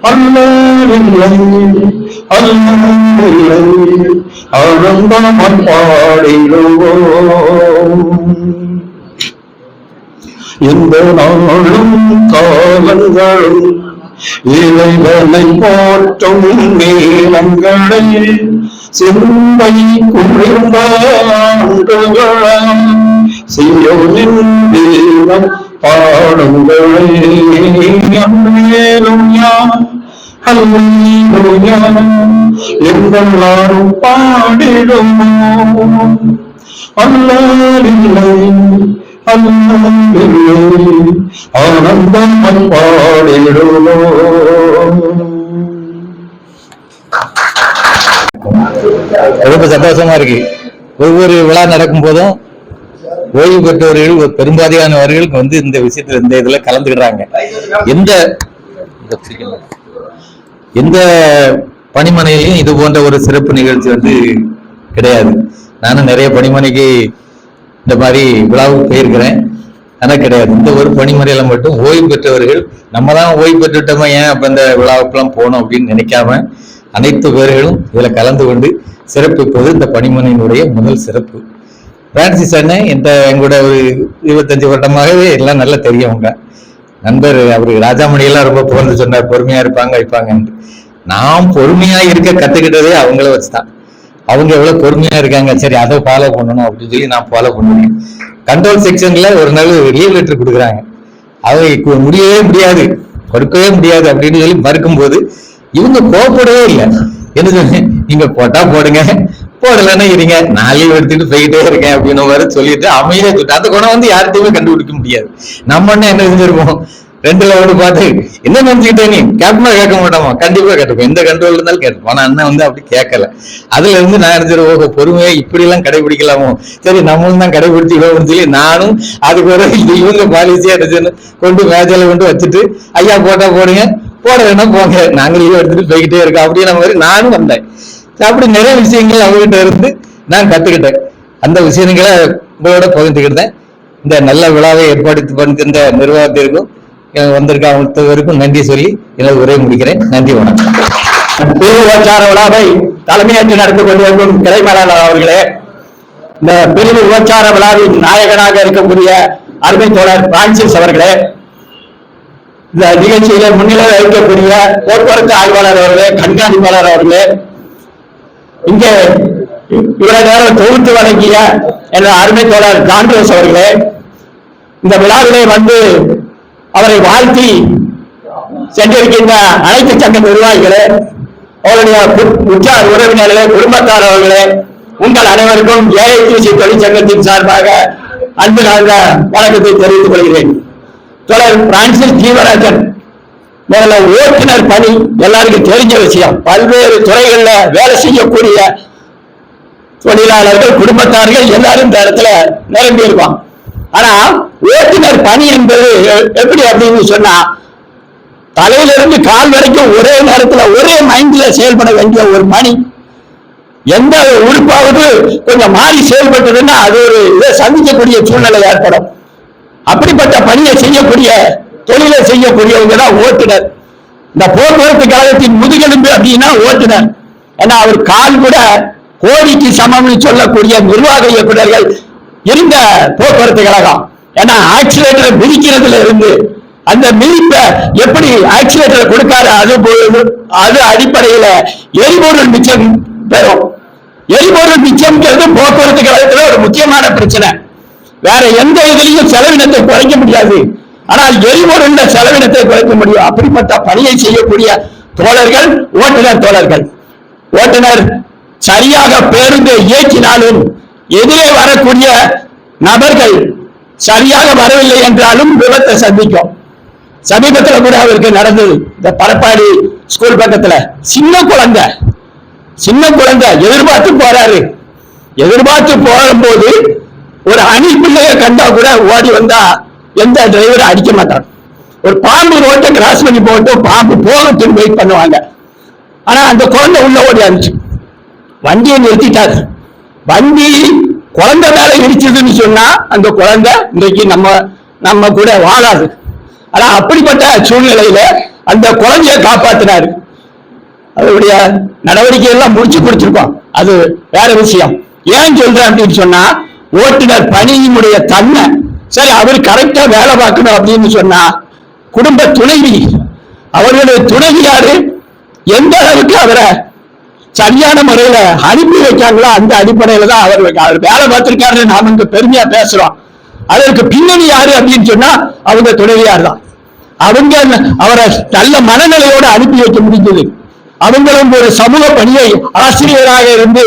F: அல்லேலூயா அல்லேலூயா ஆனந்தம் பாடிடுவோம் எந்த நாளும் காலங்களும் இறைவனை போற்றும் நீளங்களை சிந்தை குளிர்ந்தாண்டுகளாம் சியோனின் தெய்வம் பாடுங்களே அல்லேலூயா அல்லேலூயா எல்லாரும் பாடிடும் அல்லேலூயா அல்லேலூயா ஆனந்தம் பாடிடுவோம்.
J: ரொம்ப சந்தோஷமா இருக்கு. ஒவ்வொரு விழா நடக்கும் போதும் ஓய்வு பெற்றவர்கள் பெரும்பாதியானவர்கள் வந்து இந்த விஷயத்துல இந்த இதுல கலந்துக்கிறாங்க. எந்த பணிமனையிலையும் இது போன்ற ஒரு சிறப்பு நிகழ்ச்சி வந்து கிடையாது. நானும் நிறைய பணிமனைக்கு இந்த மாதிரி விழாவுக்கு போயிருக்கிறேன், ஆனா கிடையாது. இந்த ஒரு பணிமனையில மட்டும் ஓய்வு பெற்றவர்கள் நம்ம தான் ஓய்வு பெற்றுட்டோமா, ஏன் அப்ப இந்த விழாவுக்கெல்லாம் போகணும் அப்படின்னு நினைக்காம அனைத்து பேர்களும் இதுல கலந்து கொண்டு சிறப்பிப்பது இந்த பணிமனையினுடைய முதல் சிறப்பு. பிரான்சிஸ் அண்ணன் எங்கூட ஒரு 25 வருடமாகவே எல்லாம் நல்லா தெரியவங்க நண்பர். அவரு ராஜாமணியெல்லாம் ரொம்ப புகழ்ந்து சொன்னார், பொறுமையா இருப்பாங்க வைப்பாங்கன்னு. நான் பொறுமையா இருக்க கத்துக்கிட்டதே அவங்கள வச்சுதான். அவங்க எவ்வளவு பொறுமையா இருக்காங்க, சரி அதை ஃபாலோ பண்ணணும் அப்படின்னு சொல்லி நான் ஃபாலோ பண்ணுவேன். கண்ட்ரோல் செக்ஷன்ல ஒரு நாள் லீவ் லெட்டர் கொடுக்குறாங்க, அவங்க முடியவே முடியாது, கொடுக்கவே முடியாது அப்படின்னு சொல்லி மறுக்கும் போது இவங்க கோப்படவே இல்லை. என்ன சொன்னேன், நீங்க போட்டா போடுங்க, போடலன்னா இருங்க, நான் லீவ் எடுத்துட்டு போயிட்டே இருக்கேன் அப்படின்னு வர சொல்லிட்டு அமைதியா சொல்லிட்டு அந்த குணம் வந்து யார்கிட்டையுமே கண்டுபிடிக்க முடியாது. நம்ம என்ன செஞ்சிருப்போம், 2 லெவல் பார்த்து என்ன நினைச்சுக்கிட்டே நீ கேப்டனா கேட்க மாட்டோமா, கண்டிப்பா கேட்டுப்போம், எந்த கண்ட்ரோல் இருந்தாலும் கேட்டுப்போம். ஆனா அண்ணன் வந்து அப்படி கேட்கல. அதுல இருந்து நான் நினைச்சிருவோம், ஓஹோ பொறுமையா இப்படி எல்லாம் கடைபிடிக்கலாமோ, சரி நம்மளும் தான் கடைபிடிச்சிக்கலாம்னு சொல்லி நானும் அதுக்கு ஒரு இவங்க பாலிசியா இருந்துச்சுன்னு கொண்டு மேஜையில கொண்டு வச்சுட்டு, ஐயா போட்டா போடுங்க, போட வேணா போங்க, நாங்க லீவ் எடுத்துட்டு போய்கிட்டே இருக்கோம் அப்படின்ற மாதிரி நானும் வந்தேன். அப்படி நிறைய விஷயங்கள் அவங்ககிட்ட இருந்து நான் கத்துக்கிட்டேன். அந்த விஷயங்களை உங்களோட பகிர்ந்துக்கிட்டேன். இந்த நல்ல விழாவை ஏற்பாடு பண்ணுகின்ற நிர்வாகத்திற்கும் வந்திருக்க அவர்களுக்கும் நன்றி சொல்லி எனது உரையை முடிக்கிறேன். நன்றி, வணக்கம்.
F: விபச்சார விழாவை தலைமையேற்று நடத்தி கொண்டிருக்கும் கிளை மேலாளர் அவர்களே, இந்த பிரிவு விபச்சார விழாவின் நாயகனாக இருக்கக்கூடிய அருமை தோழர் பிரான்சிஸ் அவர்களே, இந்த நிகழ்ச்சியில முன்னிலை வைக்கக்கூடிய போக்குவரத்து ஆய்வாளர் அவர்களே, கண்காணிப்பாளர் அவர்களே, இங்கே இவ்வளவு நேரம் தொகுத்து வழங்கிய என்ற அருமை தோழர் ஜான்ரோஸ் அவர்களே, இந்த விழாவிலே வந்து அவரை வாழ்த்தி சென்றிருக்கின்ற அனைத்து சங்க நிர்வாகிகளே, அவருடைய உற்றார் உறவினர்களே, குடும்பத்தார் அவர்களே, உங்கள் அனைவருக்கும் ஏஐடிசி தொழிற்சங்கத்தின் சார்பாக அன்பு கலந்த வணக்கத்தை தெரிவித்துக் கொள்கிறேன். தோழர் பிரான்சிஸ் ஜீவராஜன் முதல்ல ஓட்டுநர் பணி எல்லாருக்கும் தெரிஞ்ச விஷயம். பல்வேறு துறைகள்ல வேலை செய்யக்கூடிய தொழிலாளர்கள், குடும்பத்தார்கள் எல்லாரும் இந்த இடத்துல நிரம்பி இருப்பான். ஆனா ஓட்டுநர் பணி என்பது எப்படி அப்படின்னு சொன்னா, தலையிலிருந்து கால் வரைக்கும் ஒரே நேரத்துல ஒரே மைண்ட்ல செயல்பட வேண்டிய ஒரு பணி. எந்த உறுப்பாவது கொஞ்சம் மாறி செயல்பட்டதுன்னா அது ஒரு இதை சந்திக்கக்கூடிய சூழ்நிலை ஏற்படும்.
H: அப்படிப்பட்ட பணியை செய்யக்கூடிய தொழிலை செய்யக்கூடியவங்க தான் ஓட்டுநர். இந்த போக்குவரத்து கழகத்தின் முதுகெலும்பு அப்படின்னா ஓட்டுநர். ஏன்னா அவர் கால் கூட கோடிக்கு சமம்னு சொல்லக்கூடிய நிர்வாக இயக்குநர்கள் இருந்த போக்குவரத்து கழகம். ஏன்னா ஆக்சிலேட்டரை மிதிக்கிறதுல இருந்து அந்த மிதிப்பை எப்படி ஆக்சிலேட்டரை கொடுக்காரு அது அடிப்படையில எரிபொருள் மிச்சம் பெறும். எரிபொருள் மிச்சம்ங்கிறது போக்குவரத்து கழகத்துல ஒரு முக்கியமான பிரச்சனை. வேற எந்த இதுலையும் செலவினத்தை குறைக்க முடியாது, ஆனால் எரிபொருள் செலவினத்தை குறைக்க முடியும். அப்படிப்பட்ட பணியை செய்யக்கூடிய தோழர்கள் ஓட்டுநர் தோழர்கள். ஓட்டுநர் சரியாக பேருந்து இயக்கினாலும் எதிரே வரக்கூடிய நபர்கள் சரியாக வரவில்லை என்றாலும் விபத்தை சந்திக்கும். சமீபத்தில் கூட அவருக்கு நடந்தது. இந்த பரப்பாடி ஸ்கூல் பக்கத்துல சின்ன குழந்தை எதிர்பார்த்து போறாரு. எதிர்பார்த்து போகும்போது ஒரு அணி பிள்ளைய கண்டா கூட ஓடி வந்தா எந்த டிரைவரும் அடிக்க மாட்டாங்க. ஒரு பாம்பு ரோட்டை கிராஸ் பண்ணி போகட்டும், பாம்பு போகட்டும் வெயிட் பண்ணுவாங்க. ஆனா அந்த குழந்தை உள்ள ஓடி அனுப்பிச்சு வண்டியை நிறுத்திட்டாரு. வண்டி குழந்தை மேல இடிச்சதுன்னு சொன்னா அந்த குழந்தை இன்றைக்கு நம்ம கூட வாழாது. ஆனா அப்படிப்பட்ட சூழ்நிலையில அந்த குழந்தைய காப்பாத்தினாரு. அதனுடைய நடவடிக்கை எல்லாம் முடிச்சு கொடுத்திருக்கோம், அது வேற விஷயம். ஏன் சொல்றேன் அப்படின்னு சொன்னா, ஓட்டுநர் பணியினுடைய தன்மை சரி, அவர் கரெக்டா வேலை பார்க்கணும் அப்படின்னு சொன்னா குடும்ப துணைவி, அவர்களுடைய துணைவியாரு எந்த அளவுக்கு அவரை சரியான முறையில அனுப்பி வைக்காங்களோ அந்த அடிப்படையில தான் அவர் வேலை பார்த்திருக்காரு. நாம இங்க பெருமையா பேசுறோம். அதற்கு பின்னணி யாரு அப்படின்னு சொன்னா அவங்க துணைவியார் தான். அவங்க அவரை நல்ல மனநிலையோடு அனுப்பி வைக்க முடிந்தது. அவங்களும் ஒரு சமூக பணியை ஆசிரியராக இருந்து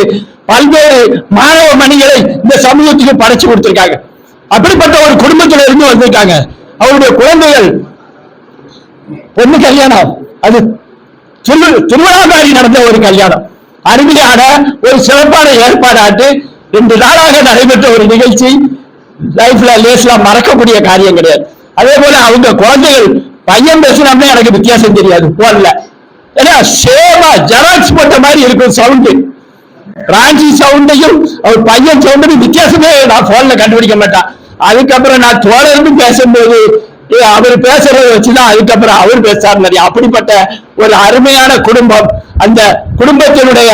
H: பல்வேறு மாணவ மணிகளை இந்த சமூகத்துக்கு படைச்சு கொடுத்திருக்காங்க. அப்படிப்பட்ட ஒரு குடும்பத்தில இருந்து வந்திருக்காங்க. அவருடைய குழந்தைகள் பொண்ணு கல்யாணம், அது திருவிழாமாரி நடந்த ஒரு கல்யாணம், அருமையான ஒரு சிறப்பான ஏற்பாடாட்டு 2 நாளாக நடைபெற்ற ஒரு நிகழ்ச்சி. லைஃப்ல லேஸ்ல மறக்கக்கூடிய காரியம் கிடையாது. அதே போல அவங்க குழந்தைகள் பையன் பேசினாமே எனக்கு வித்தியாசம் தெரியாது போன்ல. ஏன்னா சேமா ஜெராக்ஸ் போட்ட மாதிரி இருக்கும் சவுண்டு. ராஞ்சி சவுண்டையும் அவர் பையன் சவுண்டையும் வித்தியாசமே நான் போன்ல கண்டுபிடிக்க மாட்டேன். அதுக்கப்புறம் நான் தோழர்ந்து பேசும்போது அவர் பேசுறத வச்சுதான் அதுக்கப்புறம் அவர் பேசாரு நிறைய. அப்படிப்பட்ட ஒரு அருமையான குடும்பம். அந்த குடும்பத்தினுடைய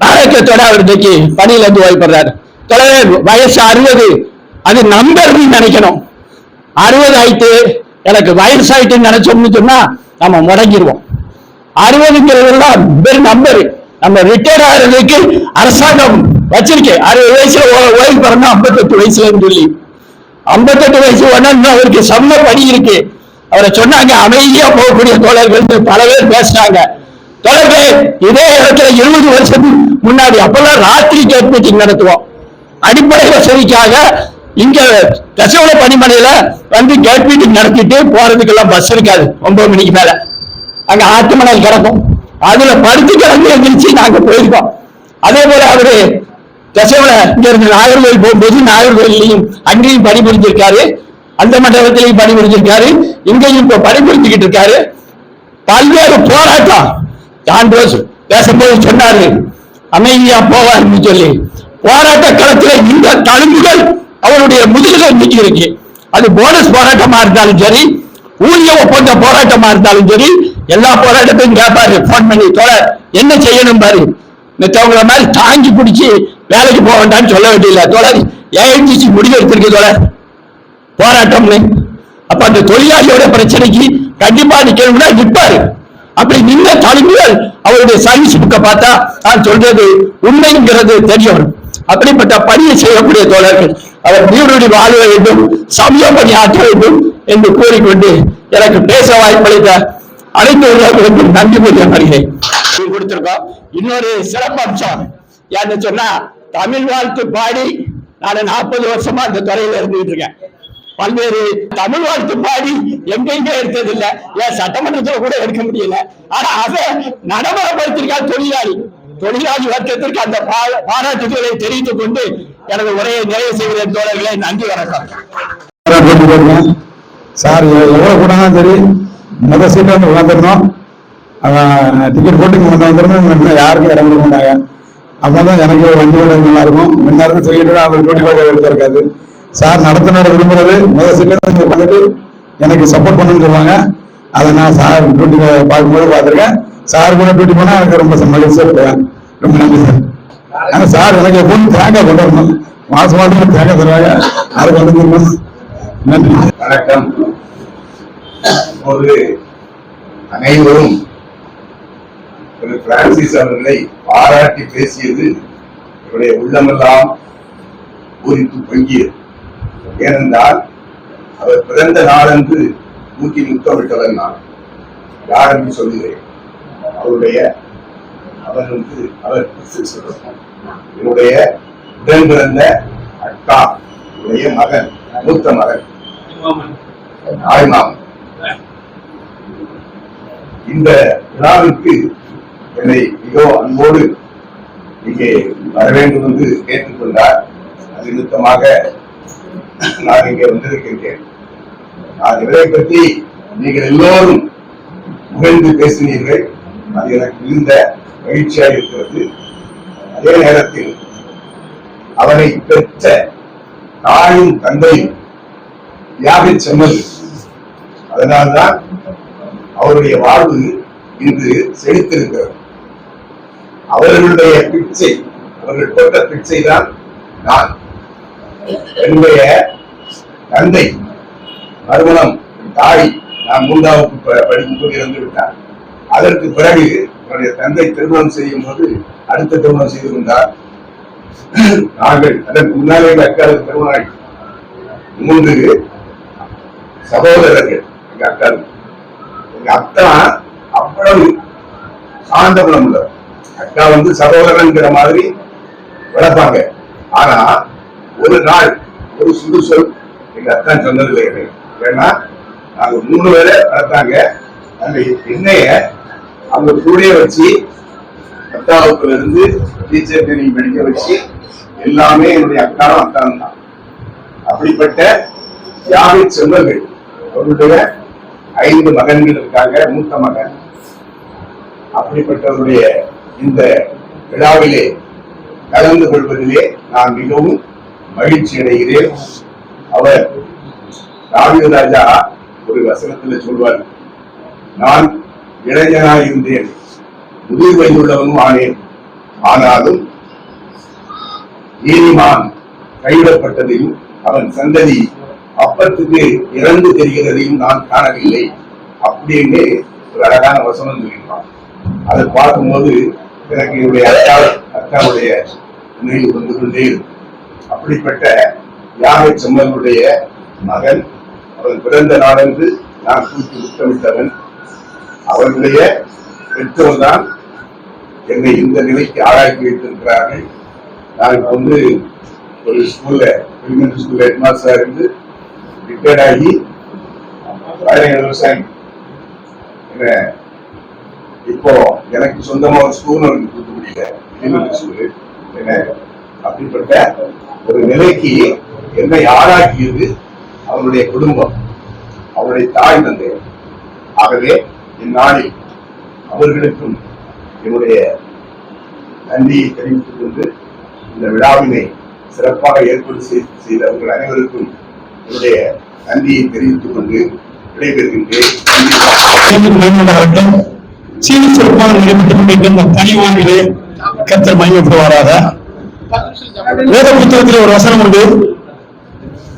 H: ஆரோக்கியத்தோட அவர் இன்னைக்கு பணியில இருந்து ஓய்வுறாரு. வயசு 60, அது நம்பர்னு நினைக்கணும். 60 ஆயிட்டு எனக்கு வயசு ஆயிட்டுன்னு நினைச்சோம்னு சொன்னா நம்ம முடங்கிடுவோம். 60ங்கிறதெல்லாம் வெறும் நம்பர். நம்ம ரிட்டையர் ஆகிறதுக்கு அரசாங்கம் வச்சிருக்கேன் 60 வயசுல ஓய்வு பெறணும் 58 வயசுல சொல்லி. 58 வயசு ஒன்னு அவருக்கு சம பணி இருக்கு. அவரை சொன்னாங்க அமைதியா போகக்கூடிய தோழர்கள் பல பேர் பேசினாங்க. தோழர்களே, இதே இடத்துல 20 வருஷத்துக்கு முன்னாடி அப்பெல்லாம் ராத்திரி கேட் மீட்டிங் நடத்துவோம். அடிப்படை வசதிக்காக இங்க தசவள பணிமனையில வந்து கேட் மீட்டிங் நடத்திட்டு போறதுக்கெல்லாம் பஸ் இருக்காது. 9 மணிக்கு மேல அங்க ஆட்டு மணல் கிடக்கும். அதுல படுத்து கிடந்து எந்திரிச்சு நாங்க போயிருக்கோம். அதே போல அவரு தசவள இங்க இருந்து நாகர்கோவில் போகும்போது நாகர்கோவிலையும் அங்கேயும் பணிபுரிஞ்சிருக்காரு, அந்த மண்டலத்திலையும் பணிபுரிஞ்சிருக்காரு, இங்கேயும் இப்ப பணிபுரிஞ்சுக்கிட்டு இருக்காரு. பல்வேறு போராட்டம் ஜான்ரோஸ் பேசும்போது சொன்னாரு அமைதியா போவார்னு சொல்லி. போராட்ட களத்துல இந்த தழும்புகள் அவருடைய முதுகில இன்னைக்கு இருக்கு. அது போனஸ் போராட்டமா இருந்தாலும் சரி, ஊதிய ஒப்பந்த போராட்டமா இருந்தாலும் சரி, எல்லா போராட்டத்தையும் கேட்பாரு போன் பண்ணி, தோழர் என்ன செய்யணும் பாரு, மத்தவங்கள மாதிரி தாங்கி பிடிச்சி வேலைக்கு போக வேண்டாம்னு சொல்ல வேண்டியதில்லை. தோழர் ஏஐடிசி முடிவு எடுத்திருக்கு தோழர் போராட்டம்னு. அப்ப அந்த தொழிலாளியோட பிரச்சனைக்கு கண்டிப்பா நிக்கணும்னா நிற்பாரு. அப்படி நின்ன தலைமைகள் அவருடைய சர்வீஸ் புக்கை பார்த்தா நான் சொல்றது உண்மைங்கிறது தெரியும். அப்படிப்பட்ட பணியை செய்யக்கூடிய தோழர்கள் அவர் நீருடி வாழ வேண்டும், சமய பணி ஆற்ற வேண்டும் என்று கூறிக்கொண்டு எனக்கு பேச வாய்ப்பளித்த அனைத்து உறவுகளுக்கும் நன்றி கூறிய வருகிறேன். கொடுத்திருக்கோம். இன்னொரு சிறப்பு அம்சம் யாருன்னு சொன்னா, தமிழ் வாழ்த்து பாடி நான் 40 வருஷமா அந்த துறையில இருந்துகிட்டு இருக்கேன். பல்வேறு தமிழ் வாழ்த்து பாடி எங்கெங்க எடுத்ததில்லை, ஏன் சட்டமன்றத்தில் கூட எடுக்க முடியல. ஆனா அதை நடைமுறைப்படுத்திருக்கார் தொழிலாளி வர்க்கத்திற்கு அந்த பாராட்டுகளை தெரிவித்துக் கொண்டு எனது உரையை நிறைவு செய்கிறேன். தோழர்களே, நன்றி, வணக்கம்.
I: சார் எவ்வளவு கூடாதான் சரி, முதல் சீட்டை வந்து உட்காந்துருந்தோம். டிக்கெட் போட்டு இங்க வந்துருந்தோம், யாருக்கும் இடம் கொடுக்க மாட்டாங்க. அப்பதான் எனக்கு வண்டி விட நல்லா இருக்கும். முன்னாடி சொல்லிட்டு அவர் டூட்டி பார்க்க எடுத்து இருக்காது.
G: சார் நடத்தினரை விரும்புறது முதல் செகண்ட் பண்ணிட்டு எனக்கு சப்போர்ட் பண்ணுன்னு சொல்லுவாங்க. அதை நான் சார் டியூட்டி பார்க்கும்போது பார்த்துருக்கேன். சார் கூட டியூட்டி போனா எனக்கு ரொம்ப மகிழ்ச்சியா இருப்பேன். ரொம்ப நன்றி சார். ஆனா சார் எனக்கு எப்போதும் தேங்காய் கொண்டு வரணும். மாசம் மாசம் தேங்காய் தருவாங்க, அதை கொண்டு வரணும். நன்றி.
K: வணக்கம். இப்போது அனைவரும் திரு பிரான்சிஸ் அவர்களை பாராட்டி பேசியது என்னுடைய உள்ளமெல்லாம் பூரித்து பொங்கியது. ஏனென்றால் அவர் பிறந்த நாளன்று ஊட்டி முத்தமிட்டவர் நான். யார் என்று சொல்லுகிறேன். அவர் என்னுடைய உடன் பிறந்த அக்கா மகன், மூத்த மகன், தாய்மாமன். இந்த விழாவிற்கு என்னை மிகவும் அன்போடு இங்கே வர வேண்டும் என்று கேட்டுக்கொண்டார். அது நிமித்தமாக நான் இங்கே வந்திருக்கின்றேன். நான் இவரை பற்றி நீங்கள் எல்லோரும் புகழ்ந்து பேசினீர்கள். அது எனக்கு மிகுந்த மகிழ்ச்சியாக இருக்கிறது. அதே நேரத்தில் அவரை பெற்ற தாயும் தந்தையும் தியாகி செம்மல். அதனால்தான் அவருடைய வாழ்வு இன்று செழித்திருக்கிறது. அவர்களுடைய பிச்சை, அவர்கள் போட்ட பிச்சை தான் நான். என்னுடைய தந்தை மறுமணம் தாய் நான் 3ஆம் வகுப்பு படிக்கும்போது இறந்து விட்டார். அதற்கு பிறகு என்னுடைய தந்தை திருமணம் செய்யும் போது அடுத்த திருமணம் செய்து கொண்டார். நாங்கள் அதற்கு முன்னாலே அக்காவுக்கு திருமணம் 3 சகோதரர்கள். எங்க அக்காவுக்கு எங்க அக்கா அவ்வளவு சாந்த குணம் உள்ளவர். அக்கா சகோதரன்கிற மாதிரி வளர்ப்பாங்க. ஆனா ஒரு நாள் ஒரு சுடு சொல் எங்க அக்கா சொன்னதில்லை. ஏன்னா நாங்க 3 பேரை வளர்த்தாங்க. அந்த எண்ணெய அவங்க கூட வச்சு 10ஆம் வகுப்புல இருந்து டீச்சர் ட்ரைனிங் படிக்க வச்சு எல்லாமே என்னுடைய அக்காவும் அக்காவும் தான். அப்படிப்பட்ட தியாகி செல்வர்கள். அவருடைய 5 மகன்கள் இருக்காங்க, மூத்த மகன். அப்படிப்பட்டவருடைய இந்த விழாவிலே கலந்து கொள்வதிலே நான் மிகவும் மகிழ்ச்சி அடைகிறேன். அவர் தாவீது ராஜா ஒரு வசனத்தில் சொல்வார், நான் இளைஞனாய் இருந்தேன், முதிர் வயதுள்ளவனும் ஆனேன், ஆனாலும் நீதிமான் கைவிடப்பட்டதையும் அவன் சந்ததி அப்பத்துக்கு இறந்து தெரிகிறதையும் நான் காணவில்லை அப்படின்னு ஒரு அழகான வசனம் சொல்லியிருப்பான். அதை பார்க்கும்போது எனக்கு என்னுடைய அக்காவுடைய நினைவு வந்து கொண்டே இருக்கும். அப்படிப்பட்ட தியாகி செம்மலுடைய மகன். அவன் பிறந்த நாளன்று நான் கூட்டி முத்தமிட்டவன். அவர்களுடைய பெற்றோர் தான் என்னை இந்த நிலைக்கு ஆளாக்கி வைத்திருக்கிறார்கள். நான் இப்ப ஒரு ஸ்கூல்ல எலிமெண்டரி ஸ்கூல்ல ஹெட்மாஸ்டரா இருந்து ரிட்டையர்ட் ஆகி விவசாயம். இப்போ எனக்கு சொந்தமா ஒரு ஸ்கூல் தூத்துக்குடியில எலிமெண்டரி ஸ்கூலு. அப்படிப்பட்ட ஒரு நிலைக்கு என்னை ஆளாக்கியது அவருடைய குடும்பம், அவருடைய தாய் தந்தை. ஆகவே இந்நாளில் அவர்களுக்கும் என்னுடைய நன்றியை தெரிவித்துக் கொண்டு இந்த விழாவினை சிறப்பாக ஏற்பாடு செய்தவர்கள் அனைவருக்கும் என்னுடைய நன்றியை தெரிவித்துக் கொண்டு விடைபெறுகின்றேன்.
G: சீனி சிறப்பாக நடைபெற்று பணிவானிலே கர்த்தர் மகிமைப்படுவாராக. வேத புத்தகத்தில் ஒரு வசனம் உண்டு,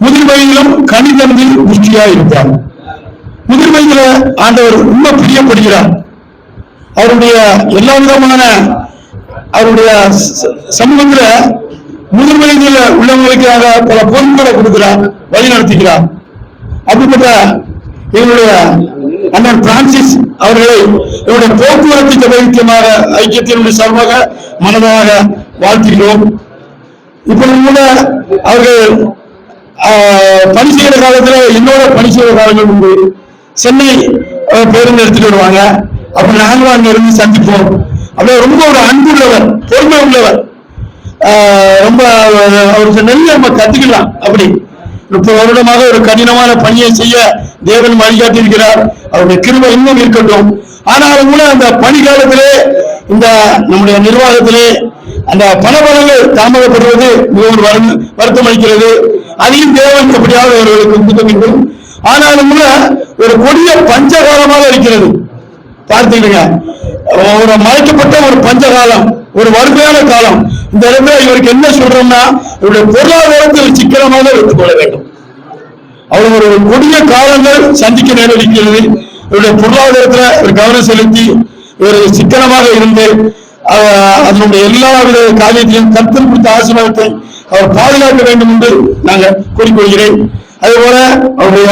G: முதிர் வயதிலும் கனி தந்து புஷ்டியா இருப்பார். முதிர் வயதில ஆண்டவர் ரொம்ப பிரியப்படுகிறார். அவருடைய எல்லா விதமான அவருடைய சமூகத்துல முதிர் வயதில் உள்ளவங்களுக்காக பல பொருட்களை கொடுக்கிறார், வழி நடத்துகிறார். அப்படிப்பட்ட எங்களுடைய அண்ணன் பிரான்சிஸ் அவர்களை என்னுடைய போக்குவரத்து சபைக்கியமாக ஐக்கியத்தினுடைய சார்பாக மனதாக வாழ்த்துகிறோம். இப்பொழுது கூட அவர்கள் பணி செய்கிற காலத்துல என்னோட பணி செய்கிற காலங்கள் உண்டு. சென்னை பேருந்து எடுத்துட்டு வருவாங்க. அப்ப நாங்களும் அங்க இருந்து சந்திப்போம். அப்படியே ரொம்ப ஒரு அன்புள்ளவர், பொறுமை உள்ளவர். ரொம்ப அவருக்கு நெல் நம்ம கத்துக்கலாம். அப்படி 30 வருடமாக ஒரு கடினமான பணியை செய்ய தேவன் வழிகாட்டியிருக்கிறார். அவருடைய கிருபை இன்னும் இருக்கட்டும். ஆனாலும் கூட அந்த பணி காலத்திலே இந்த நம்முடைய நிர்வாகத்திலே அந்த பணபலங்கள் தாமதப்படுவது மிகவும் வருத்தம் அளிக்கிறது. அதையும் தேவன் எப்படியாவது அவர்களுக்கு கொடுக்க வேண்டும். ஆனாலும் கூட ஒரு கொடிய பஞ்சகாலமாக இருக்கிறது. பார்த்துக்கிடுங்க, ஒரு மறைக்கப்பட்ட ஒரு பஞ்சகாலம், ஒரு வறுமையான காலம். இந்த இடத்துல இவருக்கு என்ன சொல்றோம்னா, இவருடைய பொருளாதாரத்தில் சிக்கனமாக வைத்துக் கொள்ள வேண்டும். அவ்வளவு ஒரு கொடிய காலங்கள் சந்திக்க நேரிடுகிறது. இவருடைய பொருளாதாரத்துல ஒரு கவனம் செலுத்தி இவர் சிக்கனமாக இருந்து அதனுடைய எல்லாவித காரியத்தையும் கர்த்தர் கொடுத்த ஆசீர்வாதத்தை அவர் பாதுகாக்க வேண்டும் என்று நாங்கள் கூறிக்கொள்கிறேன். அதே போல அவருடைய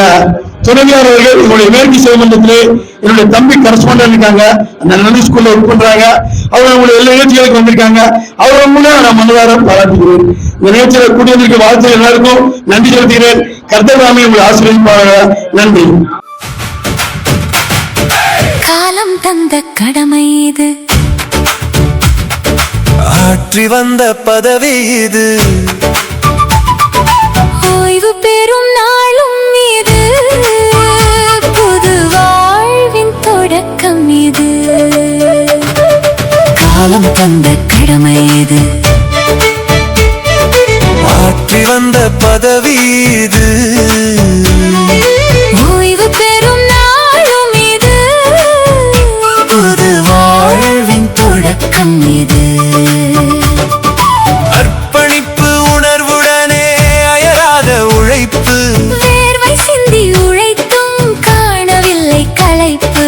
G: துணைவியார் அவர்கள் இவருடைய மேற்கு சிவமன்றத்திலே என்னுடைய தம்பி கரஸ்பாண்டன்ட் இருக்காங்க, அந்த நல்ல ஸ்கூல்ல ஒர்க் பண்றாங்க. அவங்க உங்களுடைய எல்லா நிகழ்ச்சிகளுக்கு வந்திருக்காங்க. அவரை மூலம் நான் மனதார பாராட்டுகிறேன். இந்த நிகழ்ச்சியில கூட்டி வந்திருக்க வாழ்த்து எல்லாருக்கும் நன்றி செலுத்துகிறேன். கர்த்தர் தாமே உங்களை ஆசீர்வதிப்பார்கள். நன்றி.
A: காலம் தந்த கடமை இது,
E: ஆற்றி வந்த பதவி இது,
A: ஓய்வு பெறும் நாளும் இது, புது வாழ்வின் தொடக்கம் இது. காலம் தந்த கடமை இது,
E: ஆற்றி வந்த பதவி இது,
A: ஓய்வு பெறும் நாளும் இது, புது வாழ்வின் தொடக்கம் இது.
E: அர்ப்பணிப்பு உணர்வுடனே அயராத உழைப்பு,
A: வேர்வை சிந்தி உழைத்தும் காணவில்லை களைப்பு.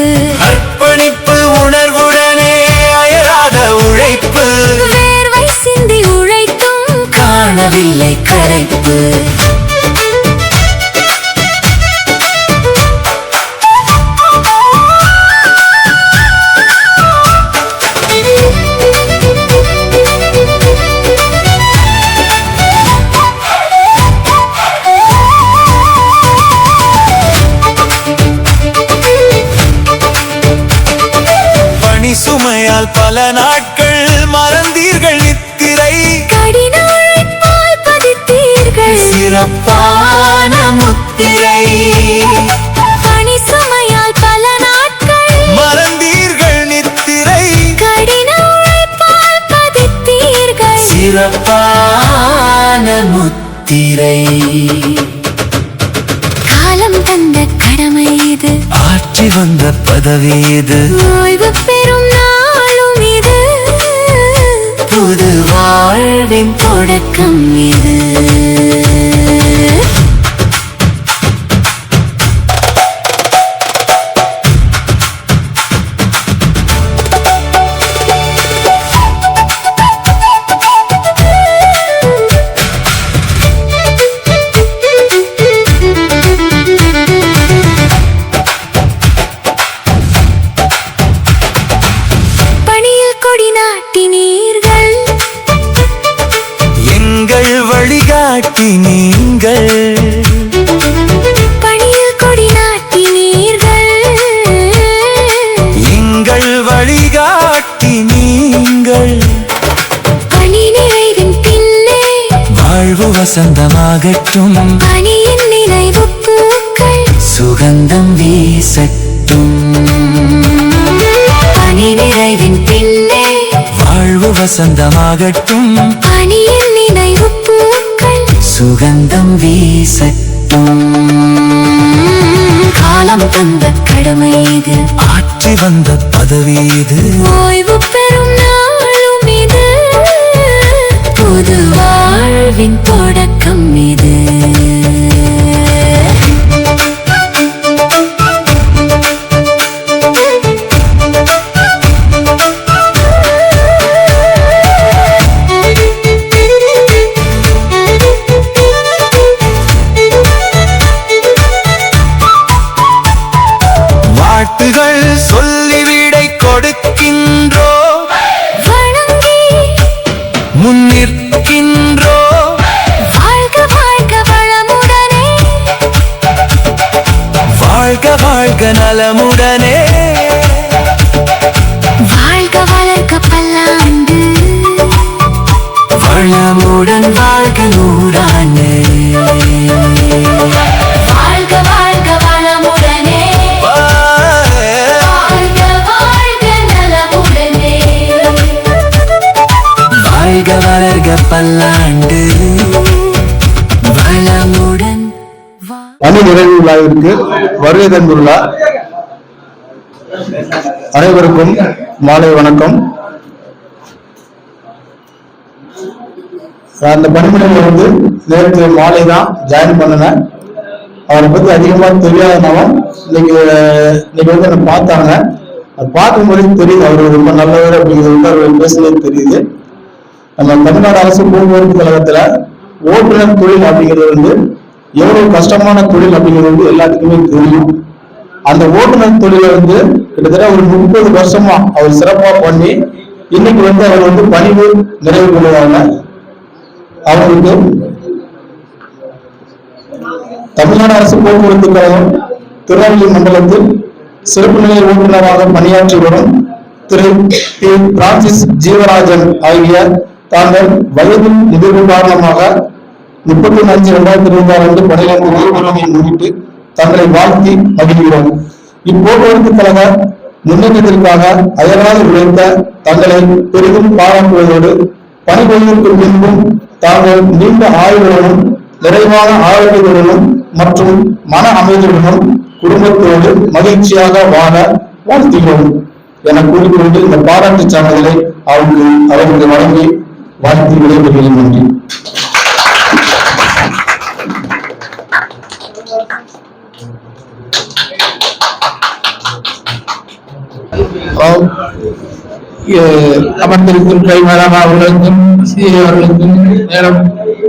E: அர்ப்பணிப்பு உணர்வுடனே அயராத உழைப்பு,
A: வேர்வை சிந்தி உழைத்தும் காணவில்லை களைப்பு.
E: சுமையால் பல நாட்கள் மறந்தீர்கள் நித்திரை,
A: கடின உழைப்பால் பதித்தீர்கள்
E: சிறப்பான முத்திரை.
A: பணி சுமையால் பல நாட்கள்
E: மறந்தீர்கள் நித்திரை,
A: கடின உழைப்பால் பதித்தீர்கள்
E: சிறப்பான முத்திரை.
A: காலம் தந்த கடமை இது,
E: ஆற்றி வந்த பதவி இது,
A: ஓய்வு பெறும் நாளும் இது,
E: புது வாழ்வின்
A: தொடக்கம் இது. பணியில் கொடி நாட்டினீர்கள்,
E: எங்கள் வழிகாட்டி நீங்கள்.
A: பணியில் கொடி நாட்டினீர்கள்,
E: எங்கள் வழிகாட்டி நீங்கள்.
A: பணி நிறைவின் பின்னே
E: வாழ்வு வசந்தமாகட்டும்,
A: பணியின் நினைவு பூக்கள்
E: சுகந்தம் வீசட்டும்.
A: பணி நிறைவின் பின்னே
E: வாழ்வு வசந்தமாகட்டும்,
A: பணியின் நினைவு பூக்கள்
E: சுகந்தம் வீசட்டும்.
A: காலம் தந்த கடமை இது,
E: ஆற்றி வந்த பதவி இது,
A: ஓய்வு பெறும் நாளும் இது, புது வாழ்வின் தொடக்கம் இது.
E: வாழ்த்துகள் சொல்லி விடை கொடுக்கின்றோ,
A: வணங்கி
E: முன்னிற்கின்றோ.
A: வாழ்க வாழ்க வளமுடனே,
E: வாழ்க வாழ்க நலமுடனே,
A: வாழ்க வளர்க்க பல்லாண்டு,
E: வளமுடன் வாழ்க நூறாண்டு.
A: வாழ்க வாழ்க வளமுடனே, வாழ்க வாழ்க நலமுடனே,
E: வாழ்க வளர்க பல்லாண்டு, வளம்
G: நிறைவு விழாவிற்கு வருகை தந்துள்ள அனைவருக்கும் மாலை வணக்கம். அந்த பணிமனையில வந்து நேற்று மாலை தான் ஜாயின் பண்ணினேன். அவரை பத்தி அதிகமா தெரியாதனாலும் இன்னைக்கு வந்து என்ன பார்த்தாங்க. அது பார்க்கும்போது தெரியுது அவர் ரொம்ப நல்லவர் அப்படிங்கிறது அவர் பேசுனது தெரியுது. நம்ம தமிழ்நாடு அரசு போக்குவரத்து கழகத்துல ஓட்டுநர் தொழில் அப்படிங்கிறது வந்து எவ்வளவு கஷ்டமான தொழில் அப்படிங்கிறது வந்து எல்லாத்துக்குமே தெரியும். அந்த ஓட்டுநர் தொழிலை வந்து கிட்டத்தட்ட ஒரு 30 வருஷமா அவர் சிறப்பா பண்ணி இன்னைக்கு வந்து அவர் வந்து பணிவு நிறைவு கொள்வாங்க. அவருக்கு தமிழ்நாடு அரசு போக்குவரத்து கழகம் திருநெல்வேலி மண்டலத்தில் சிறப்பு நிலை ஓட்டுநராக பணியாற்றி வரும் திரு பி. பிரான்சிஸ் ஜீவராஜன் ஆகிய தாங்கள் வயது முதிர்வு காரணமாக 30/5/2026 பணியிலிருந்து ஓய்வுகளை முன்னிட்டு தங்களை வாழ்த்தி மகிழ்கிறோம். இப்போக்குவரத்து கழக முன்னேற்றத்திற்காக அயராது உழைத்த தங்களை பெரிதும் பாராட்டுவதோடு பணிபுரிவதற்கு பின்பும் தாங்கள் நீண்ட ஆயுளுடனும் நிறைவான ஆரோக்கியத்துடனும் மற்றும் மன அமைதியுடனும் குடும்பத்தோடு மகிழ்ச்சியாக வாழ வாழ்த்துகிறோம் என கூறிக்கொண்டு இந்த பாராட்டு சான்றிதழை அவருக்கு வழங்கி வாழ்த்து விடைபெறுகிறேன். நன்றி.
D: அமர்ந்திருக்கும் கைமாறாக அவர்களுக்கும் அவர்களுக்கும் நேரம்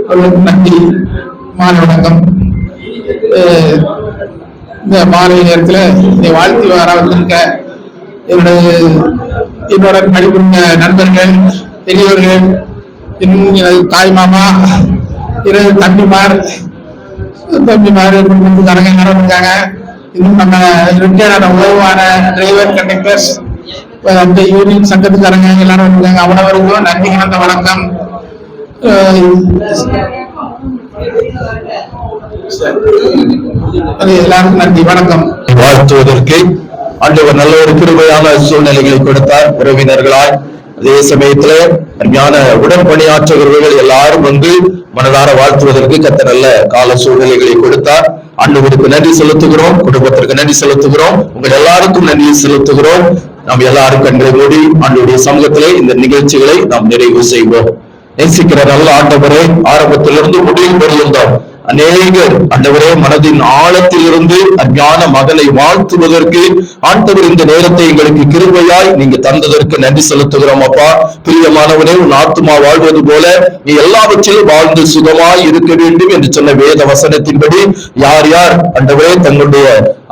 D: அவர்களுக்கும் நன்றி. மாலை வணக்கம். இந்த மாலை நேரத்தில் என்னை வாழ்த்தி வர வந்திருக்க என்னோட படிப்புள்ள நண்பர்கள், பெரியவர்கள், எனது தாய் மாமா, இரண்டு தம்பிமார் குடும்பத்துக்காரங்க எல்லாரும் இருக்காங்க. இன்னும் நம்ம ரிட்டையர்டான ஓய்வான டிரைவர் கண்டக்டர்ஸ் அந்த யூனியன் சங்கத்துக்காரங்க எல்லாரும் இருக்காங்க. அவ்வளவருக்கும் நன்றி கலந்த வணக்கம். எல்லாருக்கும் நன்றி வணக்கம்.
F: வாழ்த்துவதற்கு ஆண்டவர் நல்ல ஒரு கிருபையான சூழ்நிலைகளை கொடுத்தார். உறவினர்களாய் அதே சமயத்துல அருமையான உடன் பணியாற்றுகிறவர்கள் எல்லாரும் வந்து மனதார வாழ்த்துவதற்கு கர்த்தர் நல்ல கால சூழ்நிலைகளை கொடுத்தார். ஆண்டவருக்கு நன்றி செலுத்துகிறோம். குடும்பத்திற்கு நன்றி செலுத்துகிறோம். உங்கள் எல்லாருக்கும் நன்றி செலுத்துகிறோம். நாம் எல்லாரும் கண்களை மூடி ஆண்டவருடைய சமூகத்திலே இந்த நிகழ்ச்சிகளை நாம் நிறைவு செய்வோம். நேசிக்கிற நல்ல ஆண்டவரே, ஆரம்பத்திலிருந்து முடிவு பெறுகின்றோம். அநேகர் ஆண்டவரே மனதின் ஆழத்தில் இருந்து அஞ்ஞான மகனை வாழ்த்துவதற்கு ஆண்டவர் இந்த நேரத்தை எங்களுக்கு கிருபையாய் நீங்க தந்ததற்கு நன்றி செலுத்துகிறோம். அப்பா, பிரியமானவனே, உன் ஆத்துமா வாழ்வது போல நீ எல்லாவற்றிலும் வாழ்ந்து சுகமாய் இருக்க வேண்டும் என்று சொன்ன வேத வசனத்தின்படி யார் யார் ஆண்டவரே தங்களுடைய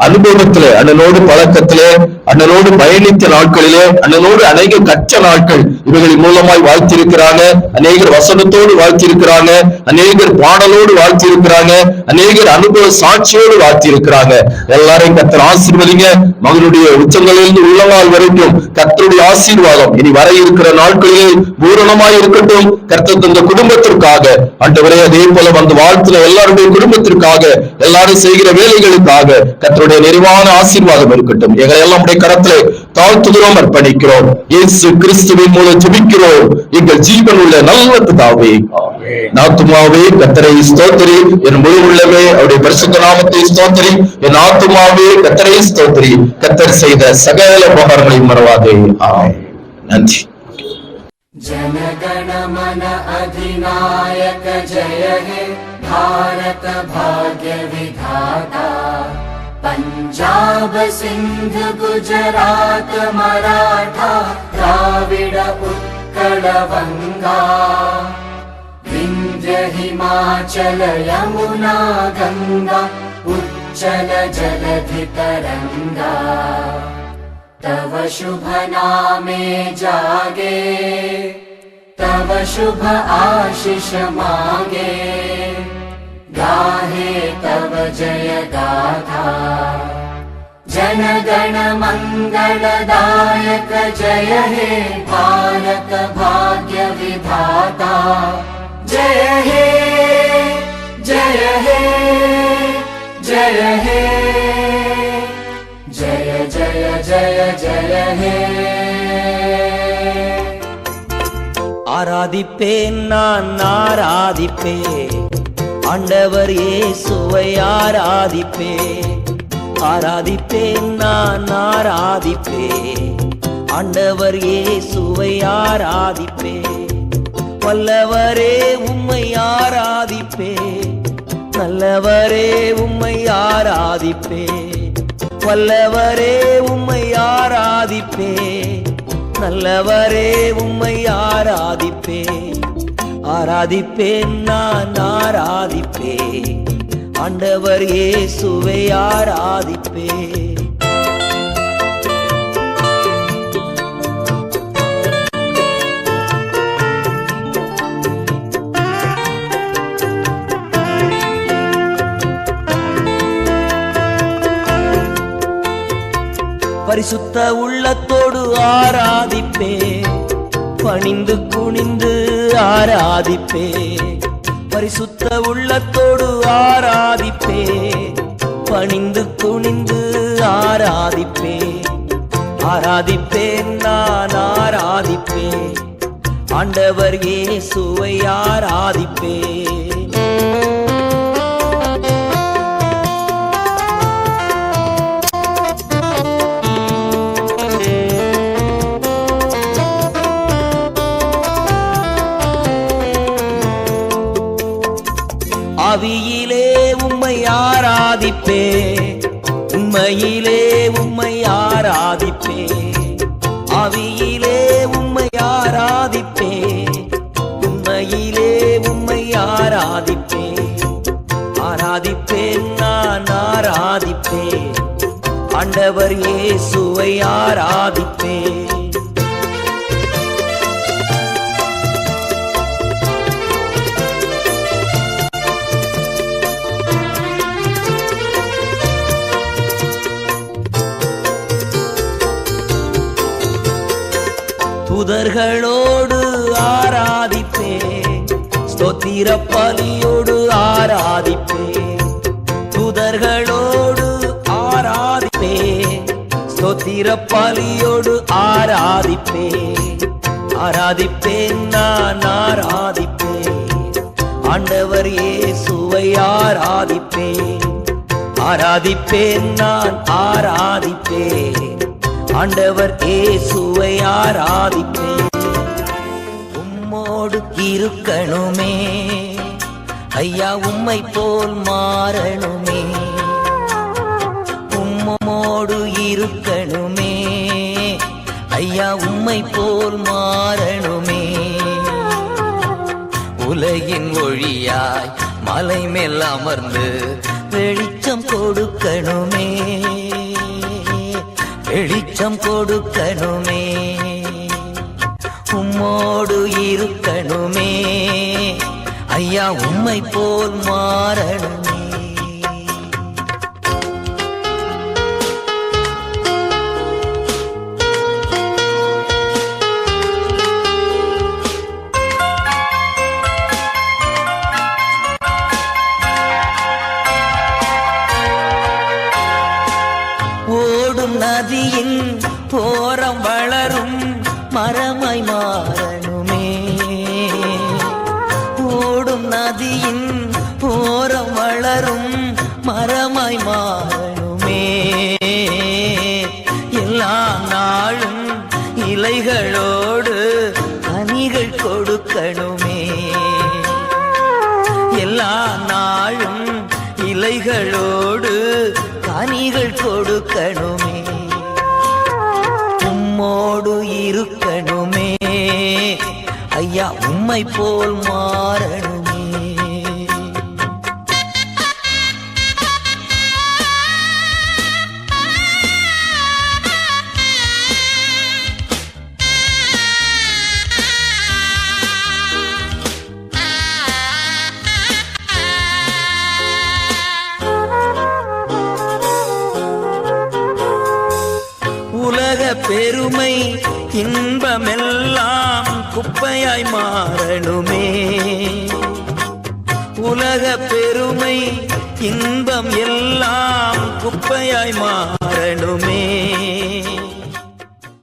F: அனுபவத்திலே, அண்ணனோடு பழக்கத்திலே, அண்ணனோடு பயணித்த நாட்களிலே, அண்ணனோடு அநேக கற்ற நாட்கள் இவர்களின் மூலமாய் வாழ்த்திருக்கிறாங்க. அநேகர் வசனத்தோடு வாழ்த்திருக்கிறாங்க, அநேகர் பாடலோடு வாழ்த்திருக்கிறாங்க, அநேகர் அனுபவ சாட்சியோடு வாழ்த்திருக்கிறாங்க. எல்லாரையும் கர்த்தர் ஆசீர்வதிங்க. மகனுடைய உச்சங்களிலிருந்து உள்ளங்கால் வரைக்கும் கர்த்தருடைய ஆசீர்வாதம் இனி வர இருக்கிற நாட்களிலே பூரணமாய் இருக்கட்டும். கர்த்தர் தந்த குடும்பத்திற்காக ஆண்டவரே, அதே போல வந்து வாழ்த்துன எல்லாருடைய குடும்பத்திற்காக, எல்லாரும் செய்கிற வேலைகளுக்காக கர்த்தருடைய நிறைவான ஆசீர்வாதம் இருக்கட்டும். எங்களை எல்லாம் கரத்திலே தாழ்த்துகிறோம், அர்ப்பணிக்கிறோம். இயேசு கிறிஸ்துவின் மூலம் ஜெபிக்கிறோம் எங்கள் ஜீவன் உள்ள நல்ல பிதாவே. ஆத்துமாவே கர்த்தரை ஸ்தோத்திரி, என் முழு உள்ளமே அவருடைய பரிசுத்த நாமத்தை ஸ்தோத்திரி. என் ஆத்துமாவே கர்த்தரை ஸ்தோத்திரி, கர்த்தர் செய்த சகல உபகாரங்களை மறவாதே. ஆமென். நன்றி.
E: जनगण मन अधिनायक जय हे भारत भाग्य विधाता। पंजाब सिंध गुजरात मराठा द्राविड उत्कल बंगा विंध्य हिमाचल यमुना गंगा उच्चल जलधि तरंगा। तव शुभ नामे जागे, तव शुभ आशीष मांगे, गाहे तव जय गाथा। जन गण मंगलदायक जय हे भारत भाग्य विधाता। जय हे जय हे जय हे जय जय जय जय हे।
L: ஆராதிப்பேன் நான் ஆராதிப்பேன், ஆண்டவர் இயேசுவை ஆராதிப்பேன். ஆராதிப்பேன் ஆராதிப்பேன் நான் ஆராதிப்பேன் ஆண்டவர் இயேசுவை ஆராதிப்பேன் வல்லவரே உம்மை ஆராதிப்பேன் நல்லவரே உம்மை ஆராதிப்பேன் வல்லவரே உம்மை ஆராதிப்பேன் நல்லவரே உம்மை ஆராதிப்பேன் ஆராதிப்பேன் நான் ஆராதிப்பேன் ஆண்டவர் இயேசுவை ஆராதிப்பேன் பரிசுத்த உள்ளத்தோடு ஆராதிப்பேன் பணிந்து குனிந்து ஆராதிப்பேன் பரிசுத்த உள்ளத்தோடு ஆராதிப்பேன் பணிந்து குனிந்து ஆராதிப்பேன் ஆராதிப்பேன் நான் ஆராதிப்பேன் ஆண்டவர் இயேசுவை ஆராதிப்பேன் ஆவியிலே உம்மை ஆராதிப்பேன் உண்மையிலே உம்மை ஆராதிப்பேன் ஆவியிலே உம்மை ஆராதிப்பேன் உண்மையிலே உம்மை ஆராதிப்பேன் ஆராதிப்பேன் நான் ஆராதிப்பேன் ஆண்டவர் இயேசுவை ஆராதிப்பேன் தூதர்களோடு ஆராதிப்பேன் ஸ்தோத்திர பலியோடு ஆராதிப்பேன் தூதர்களோடு ஆராதிப்பேன் ஸ்தோத்திர பலியோடு ஆராதிப்பேன் ஆராதிப்பேன் நான் ஆராதிப்பேன் ஆண்டவர் இயேசுவை ஆராதிப்பேன் ஆராதிப்பேன் நான் ஆராதிப்பேன் ஆண்டவர் இயேசுவை ஆராதிப்பேன் உம்மோடு இருக்கணுமே ஐயா உம்மை போல் மாறணுமே உம்மோடு இருக்கணுமே ஐயா உம்மை போல் மாறணுமே உலகின் ஒளியாய் மலை மேல் அமர்ந்து வெளிச்சம் கொடுக்கணுமே வெளிச்சம் கொடுக்கணுமே உம்மோடு இருக்கணுமே ஐயா உம்மை போல் மாறணுமே ஓடும் நதியின் ஓரம் வளரும் மரமாய் மாறணுமே ஓடும் நதியின் ஓரம் வளரும் மரமாய் மாறணுமே எல்லா நாளும் இலைகளோடு கனிகள் கொடுக்கணுமே எல்லா நாளும் இலைகளோடு கனிகள் கொடுக்கணுமே உம்மோடு இருக்கணுமே ஐயா உம்மை போல் மாறணுமே உலக பெருமை இன்பமெல்லாம் குப்பையாய் மாறணுமே உலக பெருமை இன்பம் எல்லாம் குப்பையாய் மாறணுமே